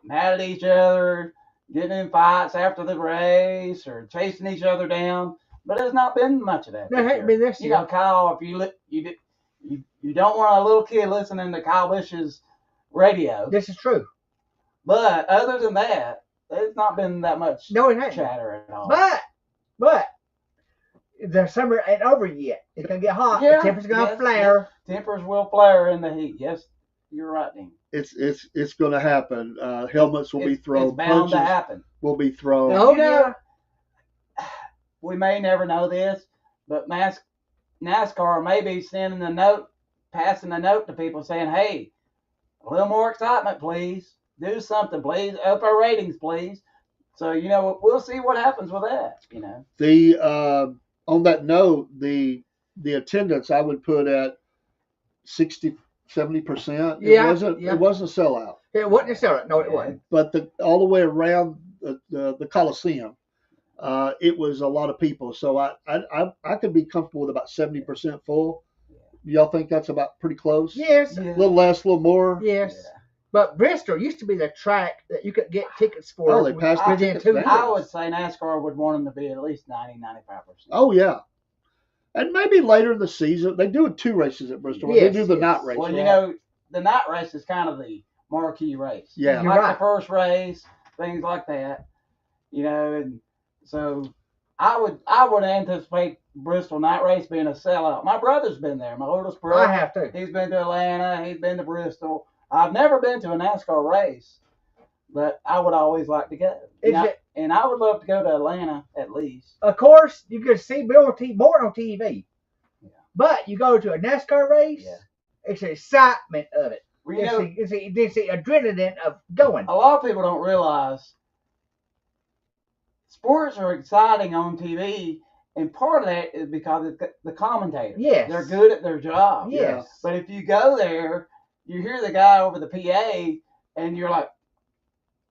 mad at each other, getting in fights after the race or chasing each other down. But there's not been much of that. There hasn't been this year. Kyle, if you don't want a little kid listening to Kyle Busch's radio. This is true. But other than that, there's not been that much chatter at all. But the summer ain't over yet. It's gonna get hot. Yeah, the temperature's gonna flare. Yes. Tempers will flare in the heat. Yes, you're right, Dean. It's going to happen. Helmets will be thrown. It's bound to punches happen. will be thrown. Oh yeah. We may never know this, but NASCAR may be sending a note, passing a note to people saying, "Hey, a little more excitement, please. Do something, please. Up our ratings, please." So we'll see what happens with that. The on that note, the attendance I would put at 60-70%. It wasn't a sellout. It wasn't a sellout. No, it wasn't. But all the way around the Coliseum, it was a lot of people. So I could be comfortable with about 70% full. Y'all think that's about pretty close? Yes. A little less, a little more. Yes. Yeah. But Bristol used to be the track that you could get tickets for. Oh, they passed within 2 years. I would say NASCAR would want them to be at least 90-95%. Oh, yeah. And maybe later in the season, they do 2 races at Bristol. They do the night race. Well, the night race is kind of the marquee race. Yeah. The first race, things like that. And so I would anticipate Bristol night race being a sellout. My brother's been there. My oldest brother. I have too. He's been to Atlanta. He's been to Bristol. I've never been to a NASCAR race, but I would always like to go. And I would love to go to Atlanta at least. Of course, you could see more on TV. Yeah. But you go to a NASCAR race, it's the excitement of it. It's the adrenaline of going. A lot of people don't realize sports are exciting on TV, and part of that is because it's the commentators. Yes. They're good at their job. Yes. But if you go there, you hear the guy over the PA, and you're like,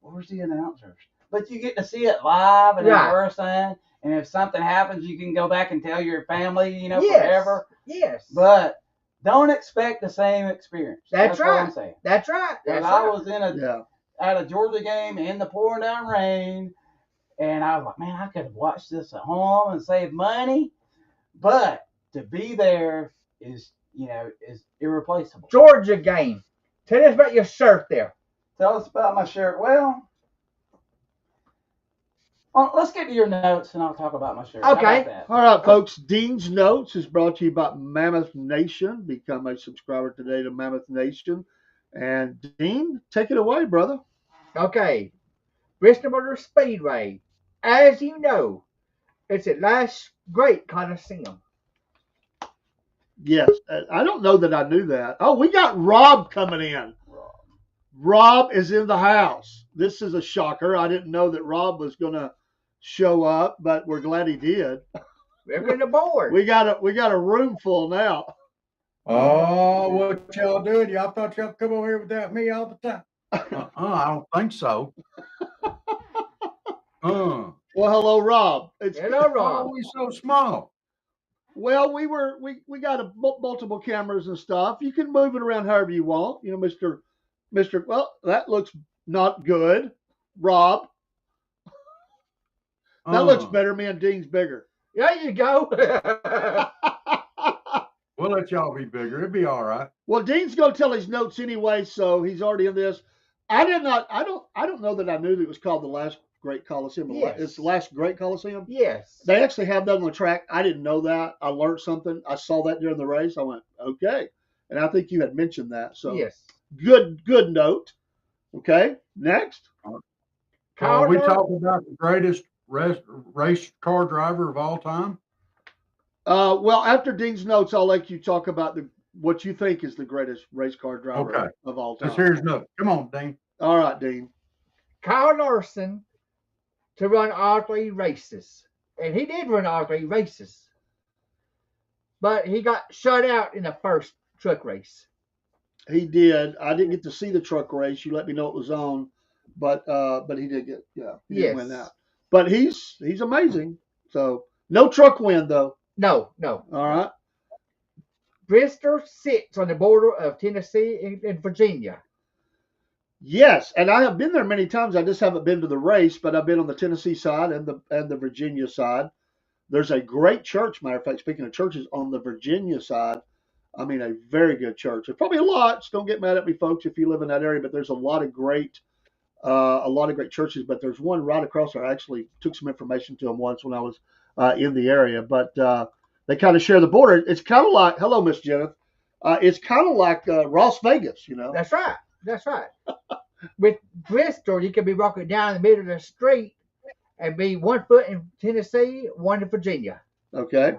where's the announcers? But you get to see it live and in person, and if something happens, you can go back and tell your family, forever. Yes. But don't expect the same experience. That's right. What I'm saying. That's right. I was at a Georgia game in the pouring down rain, and I was like, man, I could have watched this at home and saved money, but to be there is irreplaceable. Georgia game. Tell us about your shirt there. Tell us about my shirt. Well, let's get to your notes, and I'll talk about my shirt. Okay. All right, folks. Dean's Notes is brought to you by Mammoth Nation. Become a subscriber today to Mammoth Nation. And Dean, take it away, brother. Okay. Bristol Motor Speedway. As you know, it's the last great Coliseum. Yes. I don't know that I knew that. Oh, we got Rob coming in. Rob is in the house. This is a shocker. I didn't know that Rob was going to show up, but we're glad he did. We're in the board. We got a room full now. Oh, what y'all doing? Y'all thought y'all come over here without me all the time? I don't think so. Well, hello, Rob. Hello, Rob. Why are we so small? Well, we got multiple cameras and stuff. You can move it around however you want. You know, Mister. Well, that looks not good, Rob. That looks better. Me and Dean's bigger. There you go. We'll let y'all be bigger. It'll be all right. Well, Dean's going to tell his notes anyway, so he's already in this. I don't know that I knew that it was called the Last Great Coliseum. Yes. It's the Last Great Coliseum. Yes. They actually have that on the track. I didn't know that. I learned something. I saw that during the race. I went, okay. And I think you had mentioned that. So yes. Good note. Okay. Next. Are we talking about the greatest race car driver of all time? Well, after Dean's notes, I'll let you talk about what you think is the greatest race car driver of all time. Just here's note. Come on, Dean. All right, Dean. Kyle Larson to run all 3 races. And he did run all 3 races. But he got shut out in the first truck race. He did. I didn't get to see the truck race. You let me know it was on. But he did get, he did win that. But he's amazing. So no truck win though. No. All right. Bristol sits on the border of Tennessee and Virginia. Yes, and I have been there many times. I just haven't been to the race, but I've been on the Tennessee side and the Virginia side. There's a great church, matter of fact, speaking of churches, on the Virginia side. I mean, a very good church. There's probably a lot. So don't get mad at me, folks, if you live in that area. But there's a lot of great churches. But there's one right across there. I actually took some information to them once when I was in the area. But they kind of share the border. It's kind of like, hello, Miss Jennifer. It's kind of like Las Vegas, you know. That's right. With Bristol, you can be walking down the middle of the street and be 1 foot in Tennessee, 1 in Virginia. Okay.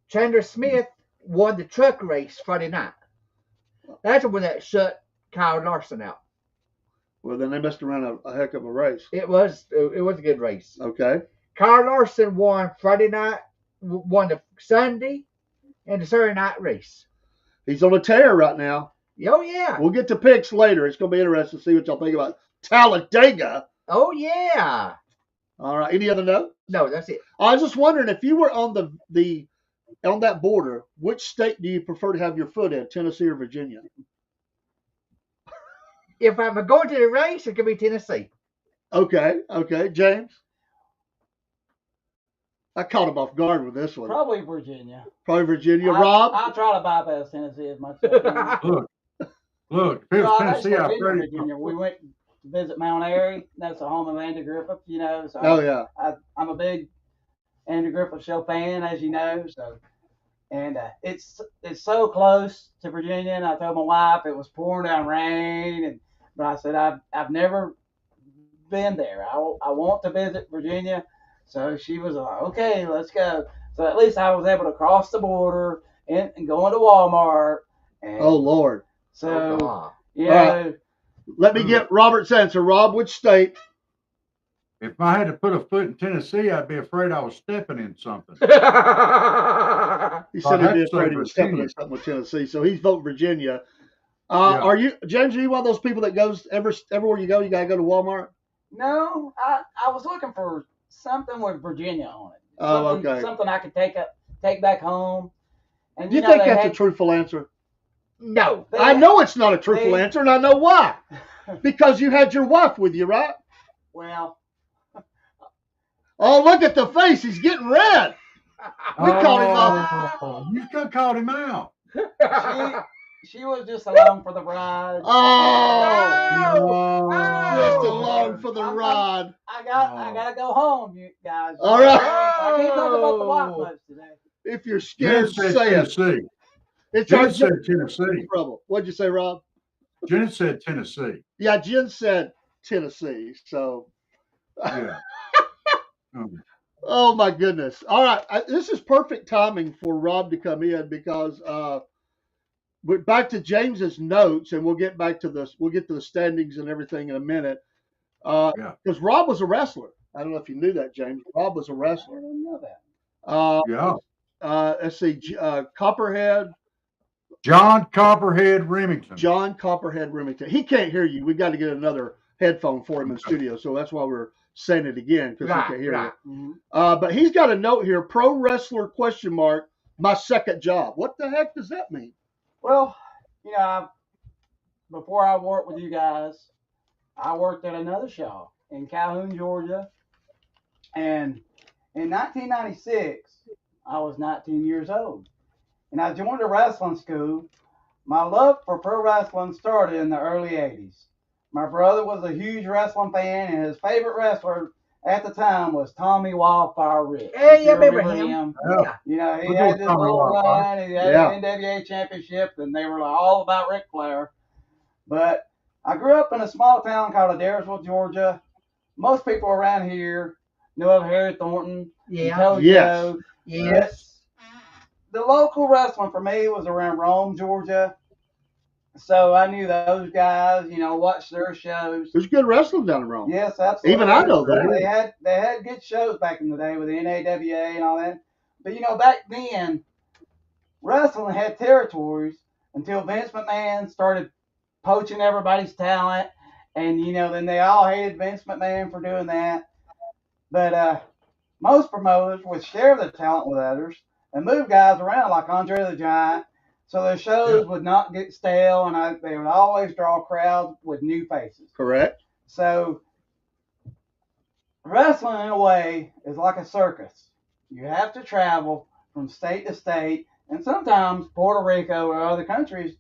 Chandler Smith won the truck race Friday night. That's the one that shut Kyle Larson out. Well, then they must have run a heck of a race. It was a good race. Okay. Kyle Larson won Friday night, won the Sunday, and the Saturday night race. He's on a tear right now. Oh, yeah. We'll get to picks later. It's going to be interesting to see what y'all think about Talladega. Oh, yeah. All right. Any other note? No, that's it. I was just wondering, if you were on on that border, which state do you prefer to have your foot in, Tennessee or Virginia? If I'm going to the race, it could be Tennessee. Okay. James? I caught him off guard with this one. Probably Virginia. Rob? I'll try to bypass Tennessee as much as I can. Look, if it was Tennessee, I'm pretty. Virginia. We went to visit Mount Airy. That's the home of Andy Griffith, you know. So yeah. I'm a big Andy Griffith Show fan, as you know. So, and it's so close to Virginia. And I told my wife it was pouring down rain, but I said I've never been there. I want to visit Virginia. So she was like, okay, let's go. So at least I was able to cross the border and go into Walmart. And oh, Lord. So, right. Let me get Robert's answer. Rob, which state? If I had to put a foot in Tennessee, I'd be afraid I was stepping in something. He said he'd be afraid he was stepping in something with Tennessee, so he's voting Virginia. Are you, James, are you one of those people that goes everywhere you go, you got to go to Walmart? No, I was looking for something with Virginia on it. Something I could take back home. And you think that's a truthful answer? No. I know it's not a truthful answer, and I know why. Because you had your wife with you, right? Well. Oh, look at the face. He's getting red. We called him out. You could call him out. She was just along for the ride. Oh, just along for the ride. I gotta go home, you guys. All right. I can't talk about the white much today. If you're scared, say it. Jen said Tennessee. Trouble. What'd you say, Rob? Jen said Tennessee. Yeah, Jen said Tennessee. So. Yeah. Oh my goodness! All right, this is perfect timing for Rob to come in because but back to James's notes, and we'll get to the standings and everything in a minute. Because Rob was a wrestler. I don't know if you knew that, James. Rob was a I wrestler. didn't know that. Let's see, Copperhead. John Copperhead Remington. John Copperhead Remington. He can't hear you. We got to get another headphone for him in the studio, so that's why we're saying it again because he can't hear you. Mm-hmm. But he's got a note here: pro wrestler question mark. My second job. What the heck does that mean? Well, you know, before I worked with you guys, I worked at another shop in Calhoun, Georgia, and in 1996, I was 19 years old, and I joined a wrestling school. My love for pro wrestling started in the early 80s. My brother was a huge wrestling fan, and his favorite wrestler at the time was Tommy Wildfire Rich. Yeah, you remember him. Yeah. You know, he had this little run, he had the NWA championship, and they were like all about Ric Flair. But I grew up in a small town called Adairsville, Georgia. Most people around here know of Harry Thornton. Yeah. Yes. The local wrestling for me was around Rome, Georgia. So I knew those guys, you know, watched their shows. There's good wrestling down in Rome. Yes, absolutely. Even I know that. They had good shows back in the day with the NAWA and all that. But you know, back then, wrestling had territories until Vince McMahon started poaching everybody's talent, and you know, then they all hated Vince McMahon for doing that. But most promoters would share their talent with others and move guys around like Andre the Giant. So their shows would not get stale, and they would always draw crowds with new faces. Correct. So wrestling, in a way, is like a circus. You have to travel from state to state, and sometimes Puerto Rico or other countries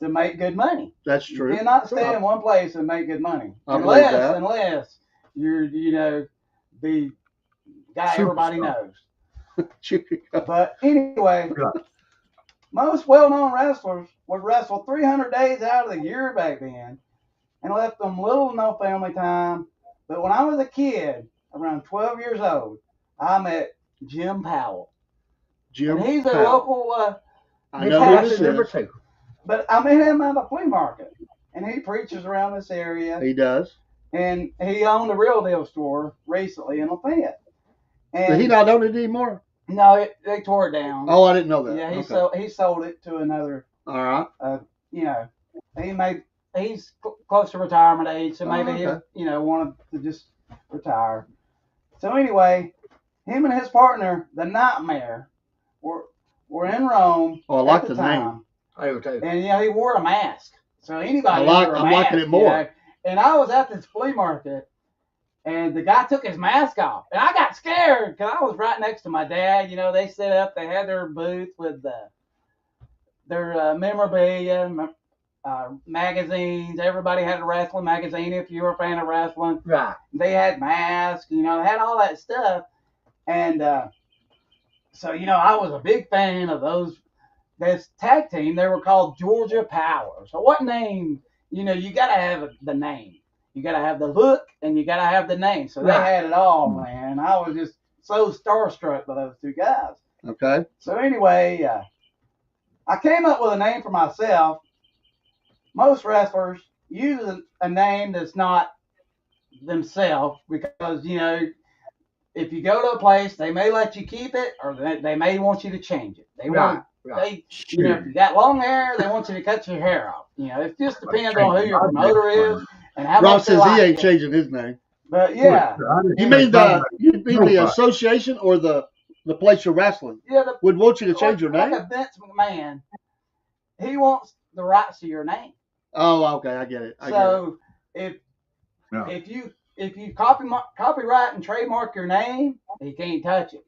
to make good money. That's true. You cannot stay in one place and make good money. Unless you're, you know, the guy everybody knows. But anyway, most well-known wrestlers would wrestle 300 days out of the year back then and left them little to no family time. But when I was a kid, around 12 years old, I met Jim Powell. And he's a local I know this is. But I met him at the flea market, and he preaches around this area. He does. And he owned a Real Deal store recently in Lafayette. And did he not own it anymore? No, they tore it down. Oh, I didn't know that. Yeah, he sold it to another. All right. You know, he's close to retirement age, so maybe he wanted to just retire. So anyway, him and his partner, the Nightmare, were in Rome. Oh, I like the name. And you know, he wore a mask, so anybody. I'm liking it more. You know? And I was at this flea market. And the guy took his mask off. And I got scared because I was right next to my dad. You know, they set up, they had their booth with their memorabilia, magazines. Everybody had a wrestling magazine if you were a fan of wrestling. Right. They had masks, you know, they had all that stuff. And so, you know, I was a big fan of this tag team. They were called Georgia Power. So what name, you know, you got to have the name. You got to have the look, and you got to have the name. So they had it all, man. I was just so starstruck by those two guys. Okay. So anyway, I came up with a name for myself. Most wrestlers use a name that's not themselves because, you know, if you go to a place, they may let you keep it, or they may want you to change it. You know, if you got long hair, they want you to cut your hair off. You know, it just depends on who your promoter is. And how Rob says he ain't changing his name. But yeah. You mean the association or the place you're wrestling? Yeah. Would want you to change your name? Like a Vince McMahon, he wants the rights to your name. Oh, okay, I get it. If you copyright and trademark your name, he can't touch it.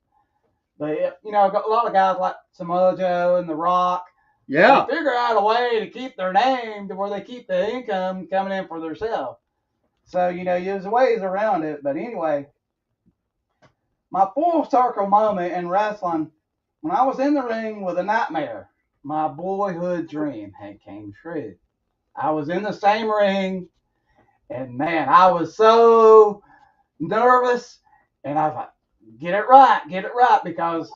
But you know, a lot of guys like Samoa Joe and The Rock. Yeah. They figure out a way to keep their name to where they keep the income coming in for themselves. So, you know, there's ways around it. But anyway, my full circle moment in wrestling, when I was in the ring with a Nightmare, my boyhood dream had came true. I was in the same ring, and man, I was so nervous. And I was like, get it right, because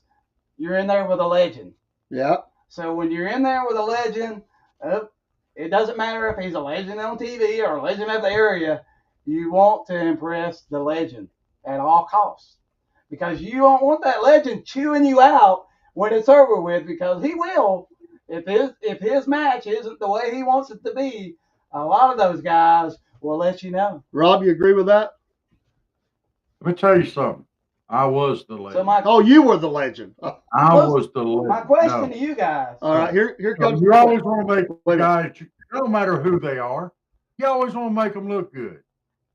you're in there with a legend. Yeah. So when you're in there with a legend, it doesn't matter if he's a legend on TV or a legend of the area. You want to impress the legend at all costs, because you don't want that legend chewing you out when it's over with, because he will. If his match isn't the way he wants it to be, a lot of those guys will let you know. Rob, you agree with that? Let me tell you something. I was the legend. Oh, you were the legend. I was the legend. My question to you guys. All right, here comes. You always want to make guys, no matter who they are, you always want to make them look good.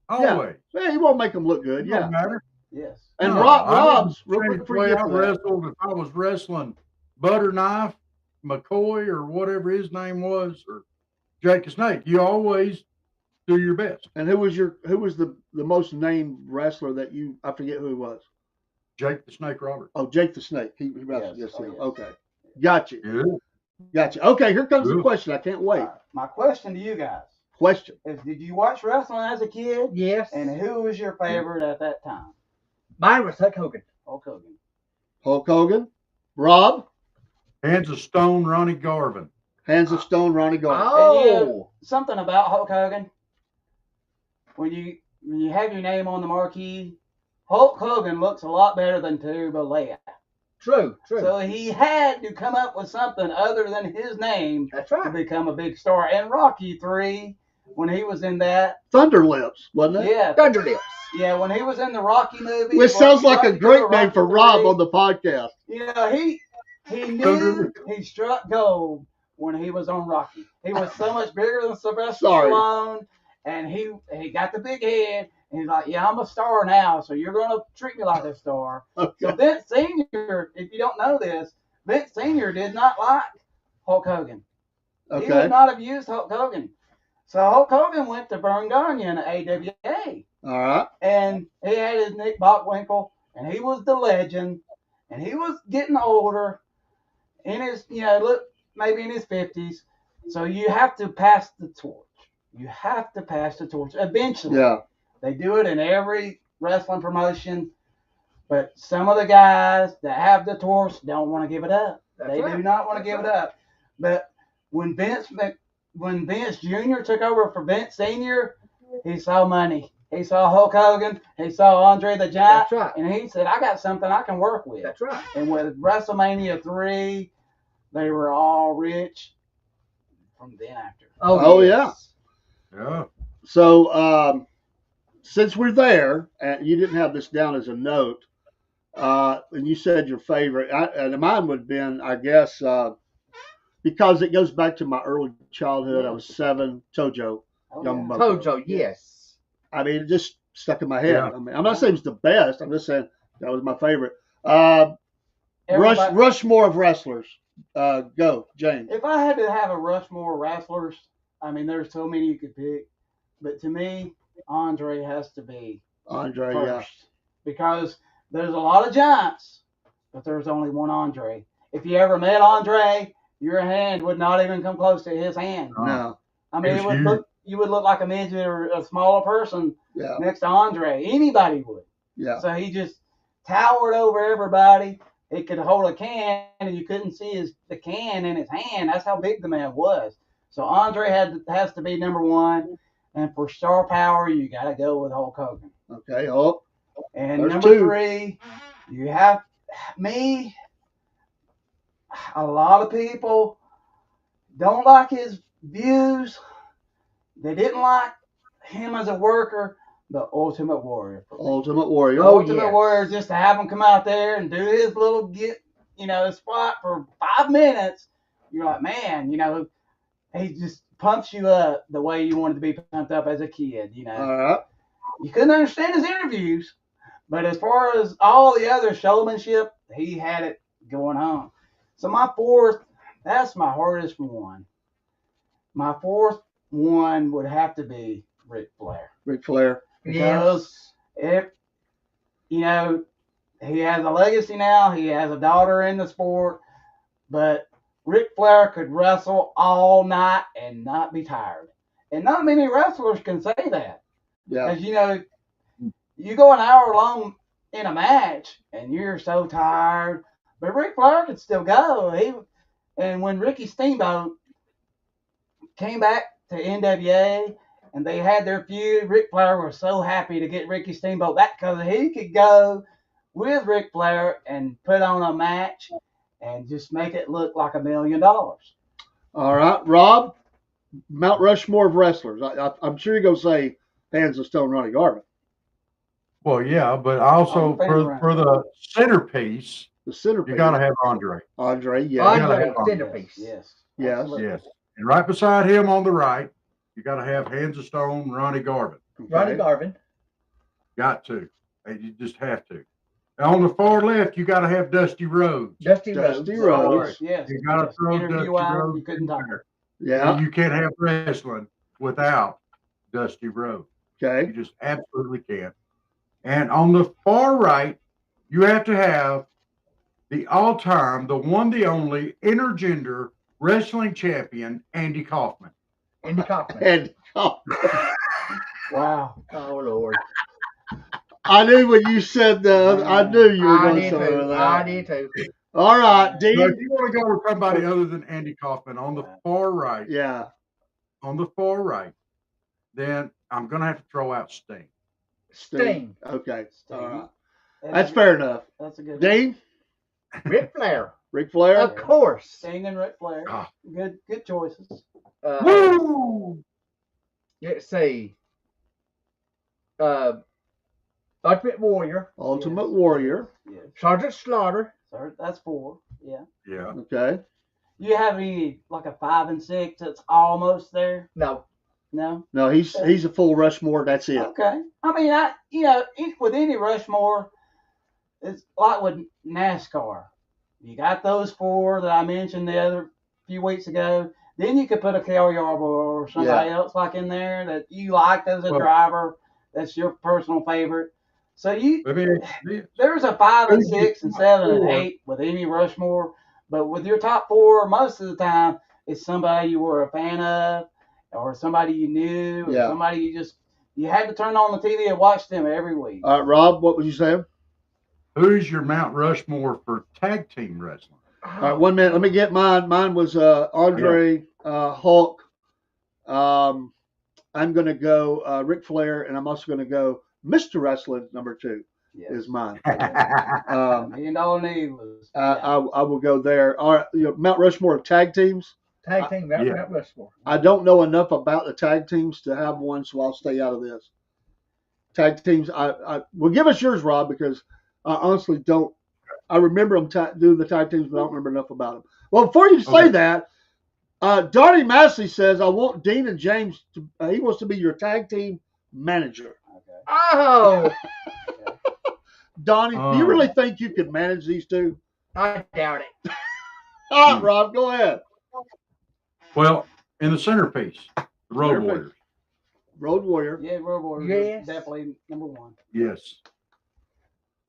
Always. Yeah, you won't make them look good. It Yeah. don't matter. Yes. And Rob's real quick before I wrestled, if I was wrestling Butter Knife, McCoy, or whatever his name was, or Jake the Snake, you always do your best. And who was the most named wrestler that I forget who he was? Jake the Snake Roberts. Oh, Jake the Snake. He wrestled. Yes. Yes. Okay. Got you. Yeah. Got you. Okay, here comes the question. I can't wait. My question to you guys. Question. Did you watch wrestling as a kid? Yes. And who was your favorite at that time? Mine was Hulk Hogan. Hulk Hogan. Hulk Hogan. Rob. Hands of Stone, Ronnie Garvin. Hands of Stone, Ronnie Garvin. Oh, something about Hulk Hogan. When you have your name on the marquee, Hulk Hogan looks a lot better than Tuba Leia. True. So he had to come up with something other than his name. That's right. To become a big star. And Rocky 3, when he was in that. Thunder Lips, wasn't it? Yeah. Thunder Lips. Yeah, when he was in the Rocky movie. Which sounds like a great name for 3, Rob on the podcast. You know, he knew he struck gold when he was on Rocky. He was so much bigger than Sylvester Stallone, and he got the big head. And he's like, yeah, I'm a star now, so you're going to treat me like a star. Okay. So Vince Sr., if you don't know this, Vince Sr. did not like Hulk Hogan. Okay. He would not have used Hulk Hogan. So Hulk Hogan went to Vern Gagne in the AWA. All right. And he had his Nick Bockwinkel, and he was the legend, and he was getting older, in his, maybe in his 50s. So you have to pass the torch. You have to pass the torch eventually. Yeah. They do it in every wrestling promotion, but some of the guys that have the torch don't want to give it up. They do not want to give it up. But when Vince Jr. took over for Vince Sr., he saw money. He saw Hulk Hogan. He saw Andre the Giant. That's right. And he said, I got something I can work with. That's right. And with WrestleMania 3, they were all rich from then after. Oh yes. Yeah. So, since we're there, and you didn't have this down as a note, and you said your favorite, and mine would have been, I guess, because it goes back to my early childhood. I was 7, Tojo. Young Tojo, yes. I mean, it just stuck in my head. Yeah. I mean, I'm not saying it's the best. I'm just saying that was my favorite. Rushmore of wrestlers. Go, James. If I had to have a Rushmore of wrestlers, I mean, there's so many you could pick, but to me, Andre has to be Andre, first. Yeah. Because there's a lot of giants, but there's only one Andre. If you ever met Andre, your hand would not even come close to his hand. No. I mean, you would look like a midget or a smaller person next to Andre. Anybody would. Yeah. So he just towered over everybody. He could hold a can, and you couldn't see the can in his hand. That's how big the man was. So Andre has to be number one. And for star power, you got to go with Hulk Hogan. Okay, Hulk. And number 3, you have me. A lot of people don't like his views. They didn't like him as a worker. The Ultimate Warrior. Ultimate Warrior. Ultimate Warrior, just to have him come out there and do his little spot for 5 minutes. You're like, man, he just pumps you up the way you wanted to be pumped up as a kid. All right. You couldn't understand his interviews, but as far as all the other showmanship, he had it going on. So my 4th, that's my hardest one. My 4th one would have to be Ric Flair. Ric Flair. Because he has a legacy now. He has a daughter in the sport, but Ric Flair could wrestle all night and not be tired. And not many wrestlers can say that. Yeah. Because, you go an hour long in a match and you're so tired. But Ric Flair could still go. And when Ricky Steamboat came back to NWA and they had their feud, Ric Flair was so happy to get Ricky Steamboat back because he could go with Ric Flair and put on a match and just make it look like $1 million. All right, Rob, Mount Rushmore of wrestlers. I'm sure you're going to say Hands of Stone, Ronnie Garvin. Well, yeah, but also for the centerpiece, you got to have Andre. Andre, yeah. Andre, centerpiece. Yes. Yes. Absolutely. Yes. And right beside him on the right, you got to have Hands of Stone, Ronnie Garvin. Okay. Ronnie Garvin. Got to. You just have to. And on the far left, you got to have Dusty Rhodes. Dusty Rhodes. Yes. You got to throw Dusty Rhodes you couldn't talk. Yeah. And you can't have wrestling without Dusty Rhodes. Okay. You just absolutely can't. And on the far right, you have to have the all-time, the one, the only intergender wrestling champion, Andy Kaufman. Andy Kaufman. And Kaufman. Wow. Oh, Lord. I knew when you said that. I knew you were going to say that. I did too. All right, Dean. But if you want to go with somebody other than Andy Kaufman on the far right, Yeah. on the far right, then I'm going to have to throw out Sting. Sting. Okay. Sting. All right. That's fair enough. That's a good Dean? Ric Flair. Ric Flair? Of course. Sting and Ric Flair. Ah. Good choices. Woo! Let's see. Ultimate Warrior. Ultimate Warrior. Yes. Sergeant Slaughter. So that's 4. Yeah. Yeah. Okay. You have any like a 5 and 6 that's almost there? No. No. No, he's a full Rushmore. That's it. Okay. I mean, with any Rushmore, it's like with NASCAR. You got those 4 that I mentioned the other few weeks ago. Then you could put a Cale Yarborough or somebody else like in there that you liked as a driver. That's your personal favorite. So there's a 5 and 6 and 7 and 8 with any Rushmore, but with your top 4, most of the time it's somebody you were a fan of, or somebody you knew, or somebody you had to turn on the TV and watch them every week. All right, Rob, what was you saying? Who's your Mount Rushmore for tag team wrestling? All right, 1 minute. Let me get mine. Mine was Andre, Hulk. I'm going to go Ric Flair, and I'm also going to go Mr. Wrestling number 2 is mine. $1 Million Knee was. I will go there. All right, Mount Rushmore of tag teams. Tag team, Mount Rushmore. I don't know enough about the tag teams to have one, so I'll stay out of this. Tag teams, well, give us yours, Rob, because I honestly don't. I remember them doing the tag teams, but I don't remember enough about them. Well, before you say that, Donnie Massey says, I want Dean and James he wants to be your tag team manager. Okay. Oh! Donnie, do you really think you could manage these two? I doubt it. All right, Rob, go ahead. Well, in the centerpiece, the Road Warriors. Road Warrior. Yeah, Road Warrior. Yes. Definitely number 1. Yes.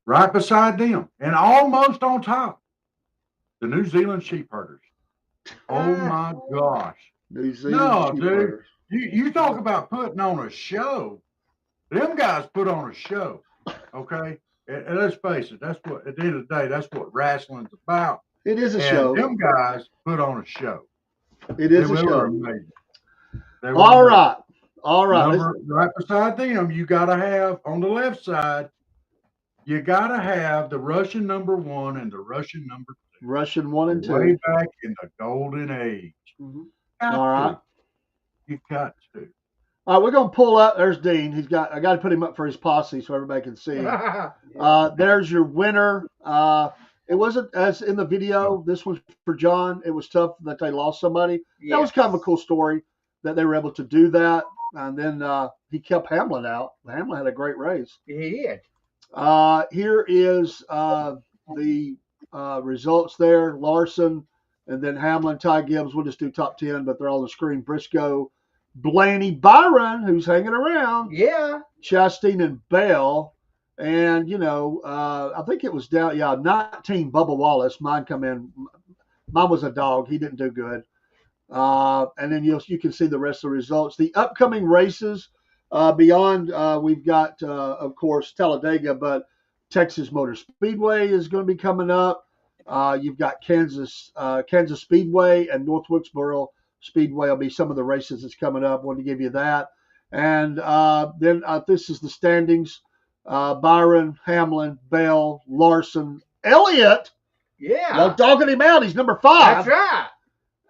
Right beside them, and almost on top, the New Zealand Sheep Herders. Oh my gosh! New Zealand Sheep Herders. You talk about putting on a show. Them guys put on a show. Okay, and let's face it. That's what at the end of the day, that's what wrestling's about. It is a show. Them guys put on a show. It is a show. Were amazing. All right. Right beside them, you got to have on the left side. You got to have the Russian number 1 and the Russian number 2. Russian 1 and 2. Way back in the golden age. Mm-hmm. All right. You got to. All right, we're gonna pull up. There's Dean. I got to put him up for his posse so everybody can see him. There's your winner. It wasn't as in the video. This was for John. It was tough that they lost somebody. Yes. That was kind of a cool story that they were able to do that. And then he kept Hamlin out. Hamlin had a great race. He did. Here is the results there. Larson, and then Hamlin, Ty Gibbs. We'll just do top 10, but they're all on the screen. Briscoe, Blaney, Byron, who's hanging around. Yeah. Chastain and Bell. And, I think it was down, 19, Bubba Wallace. Mine come in. Mine was a dog. He didn't do good. And then you can see the rest of the results. The upcoming races beyond, we've got, of course, Talladega, but Texas Motor Speedway is going to be coming up. You've got Kansas Speedway and North Wilkesboro Speedway will be some of the races that's coming up. Wanted to give you that. And then this is the standings. Byron, Hamlin, Bell, Larson, Elliott. Yeah. Love dogging him out. He's number 5. That's right.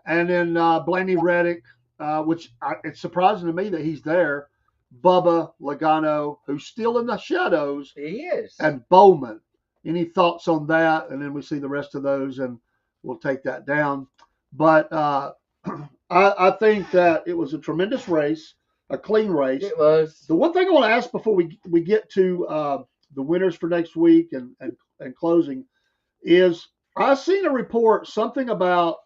And then Blaney Reddick, which it's surprising to me that he's there. Bubba Logano, who's still in the shadows. He is. And Bowman. Any thoughts on that? And then we see the rest of those, and we'll take that down. But I think that it was a tremendous race, a clean race. It was. The one thing I want to ask before we get to the winners for next week and closing is I've seen a report, something about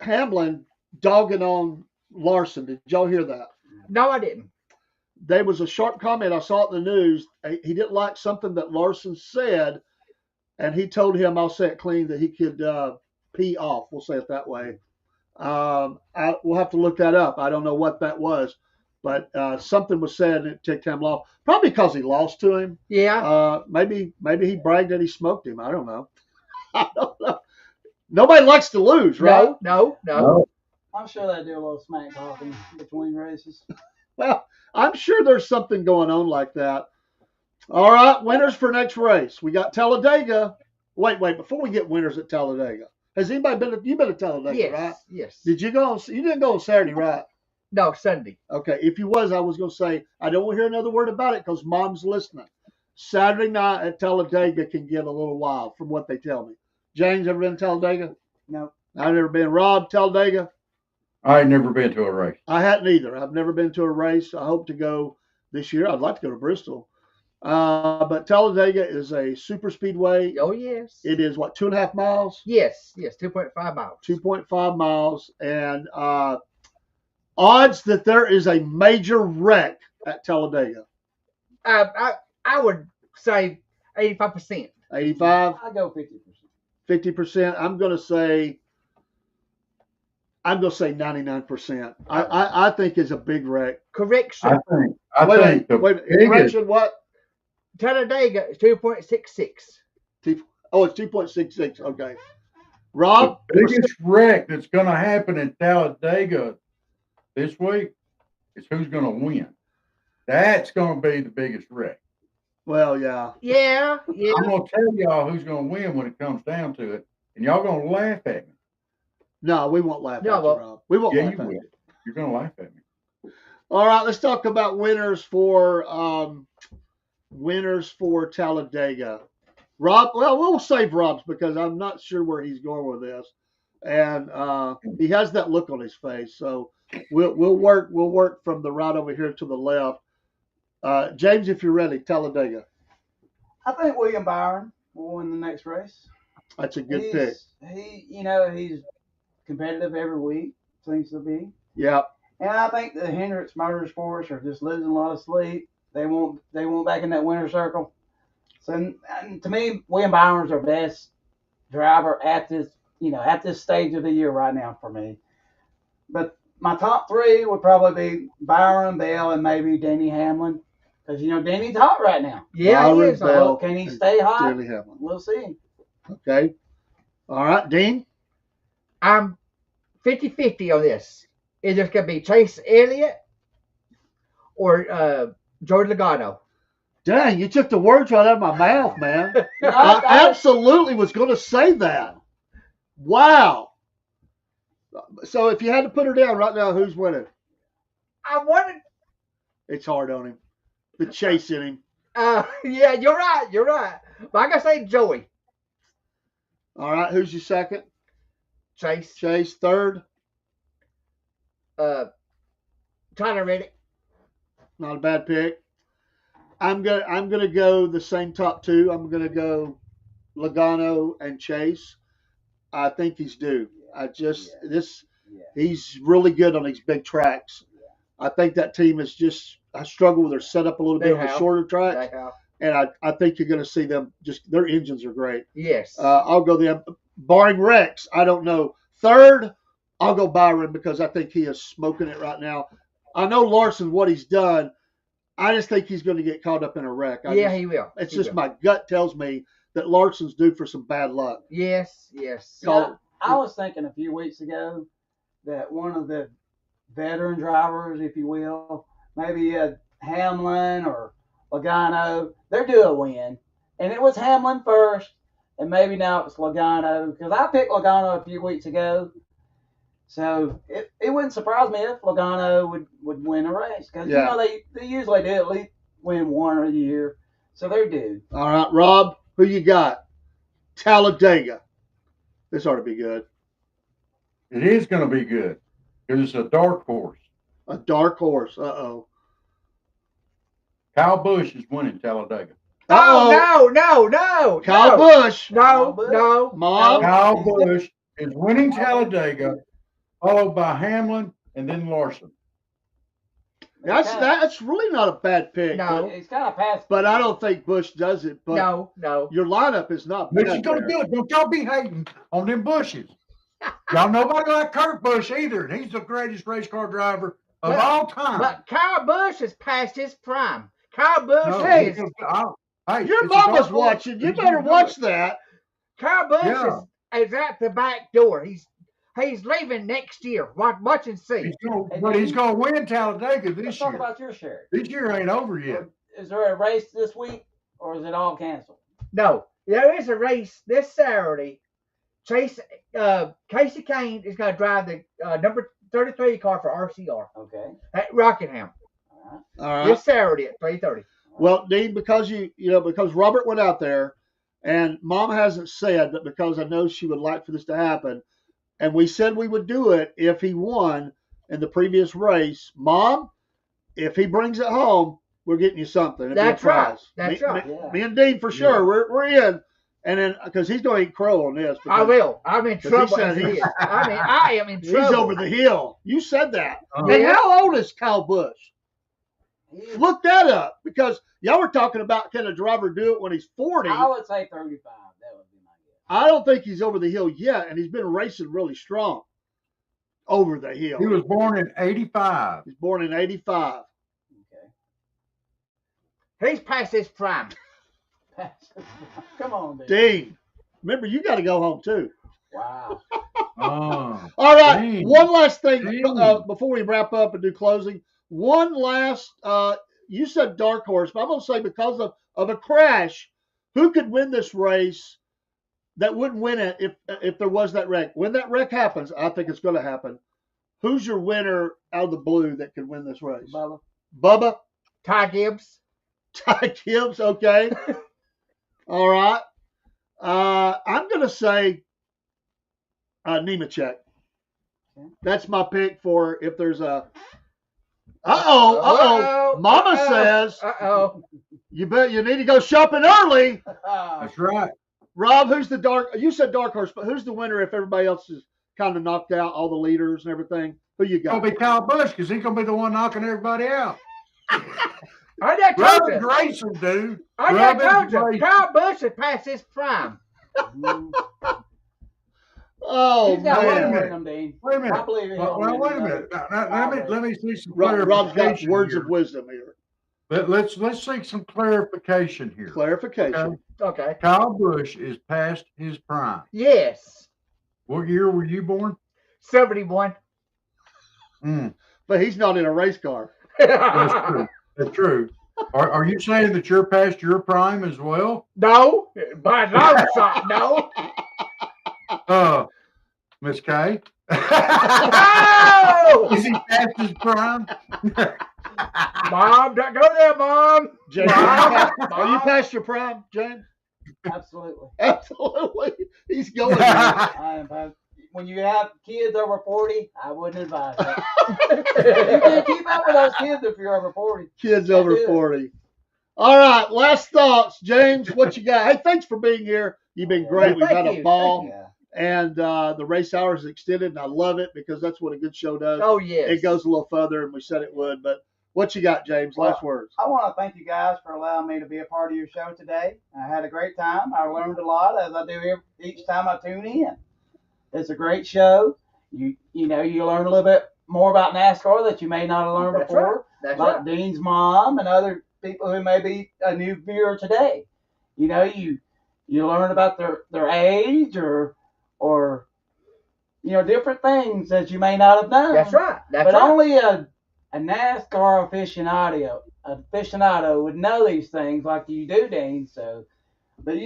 Hamlin dogging on Larson. Did y'all hear that? No, I didn't. There was a sharp comment. I saw it in the news. He didn't like something that Larson said, and he told him, I'll say it clean, that he could pee off. We'll say it that way. We'll have to look that up. I don't know what that was, but something was said and it ticked him off. Probably because he lost to him. Yeah. Maybe he bragged that he smoked him. I don't know. I don't know. Nobody likes to lose, right? No. I'm sure they do a little smack talking between races. Well, I'm sure there's something going on like that. All right, winners for next race. We got Talladega. Wait, before we get winners at Talladega. Has anybody you've been to Talladega, Yes, right? yes. Did you go you didn't go on Saturday, right? No, Sunday. Okay, if you was, I was going to say, I don't want to hear another word about it because Mom's listening. Saturday night at Talladega can get a little wild from what they tell me. James, ever been to Talladega? No. I've never been. Rob, Talladega? I ain't never been to a race. I hadn't either. I've never been to a race. I hope to go this year. I'd like to go to Bristol. But Talladega is a super speedway. Oh, yes. It is, 2.5 miles? Yes, 2.5 miles. 2.5 miles. And odds that there is a major wreck at Talladega. I would say 85%. 85? I go 50%. 50%. I'm going to say 99%. I think it's a big wreck. Correction. I think the wait, biggest, correction, what? Talladega is 2.66. Oh, it's 2.66. Okay. Rob? the biggest wreck that's going to happen in Talladega this week is who's going to win. That's going to be the biggest wreck. Well, yeah. Yeah. I'm going to tell y'all who's going to win when it comes down to it, and y'all going to laugh at me. No, we won't laugh at you, Rob. We won't laugh at you. You're going to laugh at me. All right, let's talk about winners for Talladega. Rob, well, we'll save Rob's because I'm not sure where he's going with this, and he has that look on his face. So we'll work from the right over here to the left. James, if you're ready, Talladega. I think William Byron will win the next race. That's a good pick. He's competitive every week, seems to be. Yeah. And I think the Hendricks Motorsports are just losing a lot of sleep. They won't back in that winner's circle. So and to me, William Byron's our best driver at this stage of the year right now for me. But my top 3 would probably be Byron, Bell, and maybe Denny Hamlin. Because Denny's hot right now. Yeah, Byron, he is. Bell, can he stay hot? Denny Hamlin. We'll see. Okay. All right, Dean. I'm 50-50 on this. Is it going to be Chase Elliott or Jordan Logano? Dang, you took the words right out of my mouth, man. No, I absolutely was going to say that. Wow. So if you had to put her down right now, who's winning? I wanted. It's hard on him. The chase in him. Yeah, you're right. But I gotta say Joey. All right, who's your second? Chase. Chase, third. Tyler Reddick. Not a bad pick. I'm gonna go the same top 2. I'm gonna go Logano and Chase. I think he's due. He's really good on these big tracks. I think that team is I struggle with their setup a little bit on the shorter tracks. And I think you're going to see them their engines are great. Yes. I'll go them. Barring Rex, I don't know. Third, I'll go Byron because I think he is smoking it right now. I know Larson, what he's done. I just think he's going to get caught up in a wreck. He will. My gut tells me that Larson's due for some bad luck. Yes, yes. Yeah, I was thinking a few weeks ago that one of the veteran drivers, if you will, maybe Hamlin or Logano, they're due a win. And it was Hamlin first, and maybe now it's Logano, because I picked Logano a few weeks ago. So it wouldn't surprise me if Logano would win a race, because you know they usually do at least win one a year. So they're due. All right, Rob, who you got? Talladega. This ought to be good. It is going to be good because it's a dark horse. A dark horse. Uh-oh. Kyle Busch is winning Talladega. Oh, no. Kyle Busch. No. Mom. Kyle Busch is winning Talladega, followed by Hamlin and then Larson. That's really not a bad pick. No. It's kind of past. But I don't think Busch does it. But no. Your lineup is not bad. But he's going to do it. Don't y'all be hating on them Bushes. Y'all nobody like Kurt Busch either. And he's the greatest race car driver of all time. But Kyle Busch is past his prime. Kyle Busch is. Hey, your mama's watching. You better watch that. Kyle Busch is at the back door. He's leaving next year. Watch and see. He's going to win Talladega this year. Talk about your share. This year ain't over yet. Is there a race this week, or is it all canceled? No, there is a race this Saturday. Casey Kane is going to drive the number 33 car for RCR. Okay. At Rockingham. All right. This Saturday at 3:30. Well, Dean, because because Robert went out there, and Mom hasn't said, but because I know she would like for this to happen, and we said we would do it if he won in the previous race. Mom, if he brings it home, we're getting you something. It'd That's be a prize. right. That's right. Me and Dean for sure. We're in. And then, because he's going to eat crow on this. I will. I'm in trouble. I am in trouble. He's over the hill. You said that. And how old is Kyle Busch? Look that up, because y'all were talking about can a driver do it when he's 40. I would say 35. That would be my guess. I don't think he's over the hill yet, and he's been racing really strong over the hill. He was born in 85. He's born in 85. Okay. He's past his prime. Come on, Dean. Remember, you got to go home too. Wow. All right. Dean. One last thing before we wrap up and do closing. One last. You said dark horse, but I'm going to say because of a crash, who could win this race that wouldn't win it if there was that wreck? When that wreck happens, I think it's going to happen. Who's your winner out of the blue that could win this race? Bubba? Ty Gibbs. Ty Gibbs, okay. All right. I'm going to say Nemechek. That's my pick for if there's a. Mama says. You need to go shopping early. That's right. Rob, who's the dark? You said dark horse, but who's the winner if everybody else is kind of knocked out, all the leaders and everything? Who you got? It's going to be Kyle Busch because he's going to be the one knocking everybody out. I told you. Racing, dude. I told you. Kyle Busch is past his prime. Oh, man. Wait a minute. I believe wait a minute. Let me see some clarification. Rob's got words here. Of wisdom here. Let's seek some clarification here. Clarification. Okay. Kyle Busch is past his prime. Yes. What year were you born? 71. But he's not in a race car. That's true. That's true. Are you saying that you're past your prime as well? No, by a long shot, no. Miss Kay? No! Is he past his prime? Mom, don't go there, Mom. James, are you past your prime, James? Absolutely. Absolutely. He's going. I am past. When you have kids over 40, I wouldn't advise that. You can't keep up with those kids if you're over 40. Kids over 40. All right, last thoughts. James, what you got? Hey, thanks for being here. You've been great. We've had a ball. And the race hour is extended, and I love it because that's what a good show does. Oh, yes. It goes a little further, and we said it would. But what you got, James? Last words. I want to thank you guys for allowing me to be a part of your show today. I had a great time. I learned a lot, as I do each time I tune in. It's a great show. You learn a little bit more about NASCAR that you may not have learned before. That's like right. Dean's mom and other people who may be a new viewer today. You You learn about their age or different things that you may not have known. That's right. That's but right. only a NASCAR aficionado would know these things like you do, Dean. So, but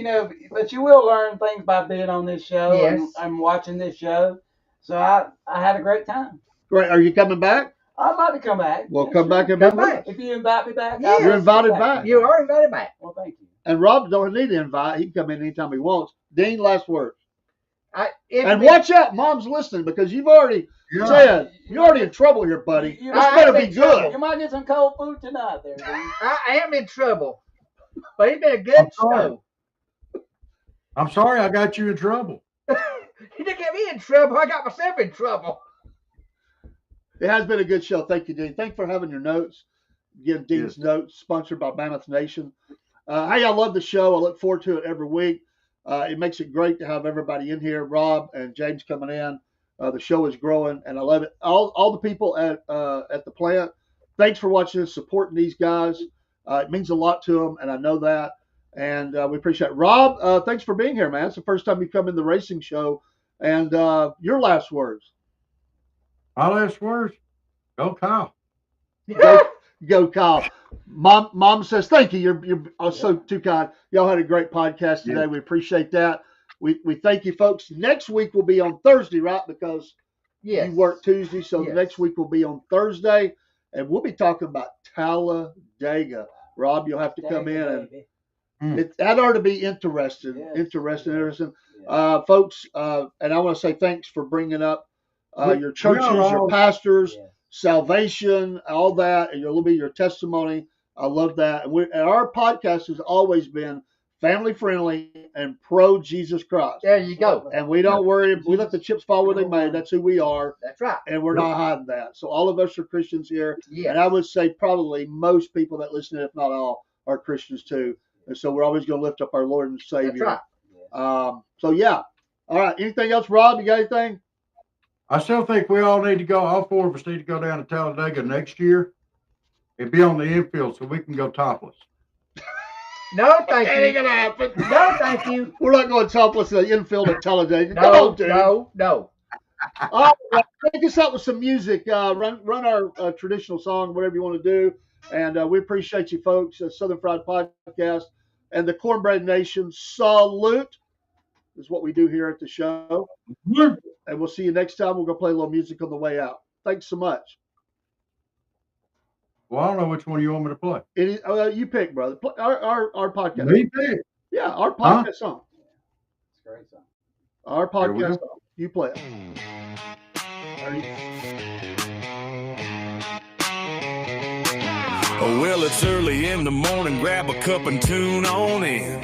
you will learn things by being on this show Yes. and watching this show. So I had a great time. Great. Are you coming back? I'd like to come back. Well, come back and be with us. If you invite me back, Yes. You're invited back. You are invited back. Well, thank you. And Rob don't need to invite. He can come in anytime he wants. Dean, last words. And watch out, Mom's listening because you've already said you're already in trouble here, buddy. This better be good. You might get some cold food tonight, there, Dean. I am in trouble, but it's been a good show. I'm sorry I got you in trouble. You didn't get me in trouble. I got myself in trouble. It has been a good show. Thank you, Dean. Thanks for having your notes. Again, Dean's Notes, sponsored by Mammoth Nation. Hey, I love the show. I look forward to it every week. It makes it great to have everybody in here. Rob and James coming in. The show is growing, and I love it. All the people at the plant, thanks for watching and supporting these guys. It means a lot to them, and I know that. And we appreciate it. Rob, thanks for being here, man. It's the first time you've come in the racing show. And your last words. My last words? Go Kyle. Go Kyle. Mom says thank you. You're so too kind. Y'all had a great podcast today. Yeah. We appreciate that. We thank you, folks. Next week will be on Thursday, right? Because you work Tuesday, so next week will be on Thursday, and we'll be talking about Talladega. Rob, you'll have to come in, and that ought to be interesting. Yes. Interesting. Yeah. Folks. And I want to say thanks for bringing up your churches, your pastors. Yeah. Salvation, all that, and it'll be your testimony. I love that. And our podcast has always been family friendly and pro Jesus Christ. There you go. And we don't worry. We let the chips fall where they may. That's who we are. That's right. And we're not hiding that. So all of us are Christians here. Yes. And I would say probably most people that listen, if not all, are Christians too. And so we're always going to lift up our Lord and Savior. That's right. So yeah. All right. Anything else, Rob? You got anything? I still think we all need to go. All four of us need to go down to Talladega next year and be on the infield so we can go topless. No, thank you. That ain't gonna happen. No, thank you. We're not going topless in the infield at Talladega. No, Come on, dude. No. All right, take us out with some music. Run our traditional song, whatever you want to do. And we appreciate you, folks. Southern Fried Podcast and the Cornbread Nation salute is what we do here at the show. And we'll see you next time. We're going to play a little music on the way out. Thanks so much. Well, I don't know which one you want me to play. You pick, brother. Our podcast. Me pick? Yeah, our podcast song. It's a great song. Our podcast song. You play it. Oh, well, it's early in the morning. Grab a cup and tune on in.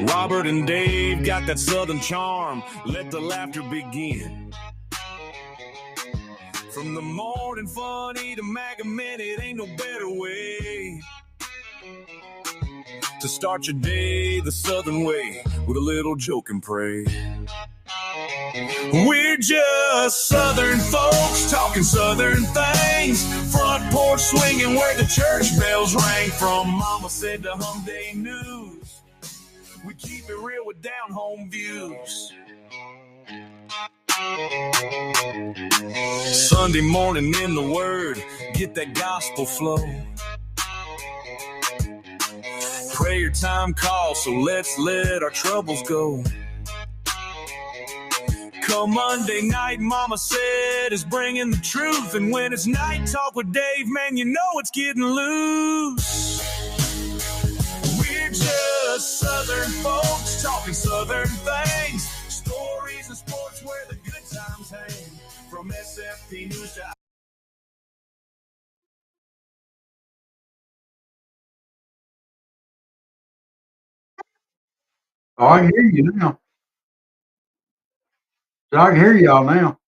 Robert and Dave got that southern charm. Let the laughter begin. From the morning funny to Maga Minute, ain't no better way to start your day the southern way with a little joke and pray. We're just southern folks talking southern things. Front porch swinging where the church bells rang. From Mama Said to Hum Day News, we keep it real with down home views. Sunday morning in the Word, get that gospel flow. Prayer time calls, so let's let our troubles go. Come Monday night, Mama Said is bringing the truth. And when it's night talk with Dave, man, you know it's getting loose. We're just southern folks talking southern things. Stories and sports where the good times hang. From SFP News to Oh, I can hear you now. I can hear y'all now.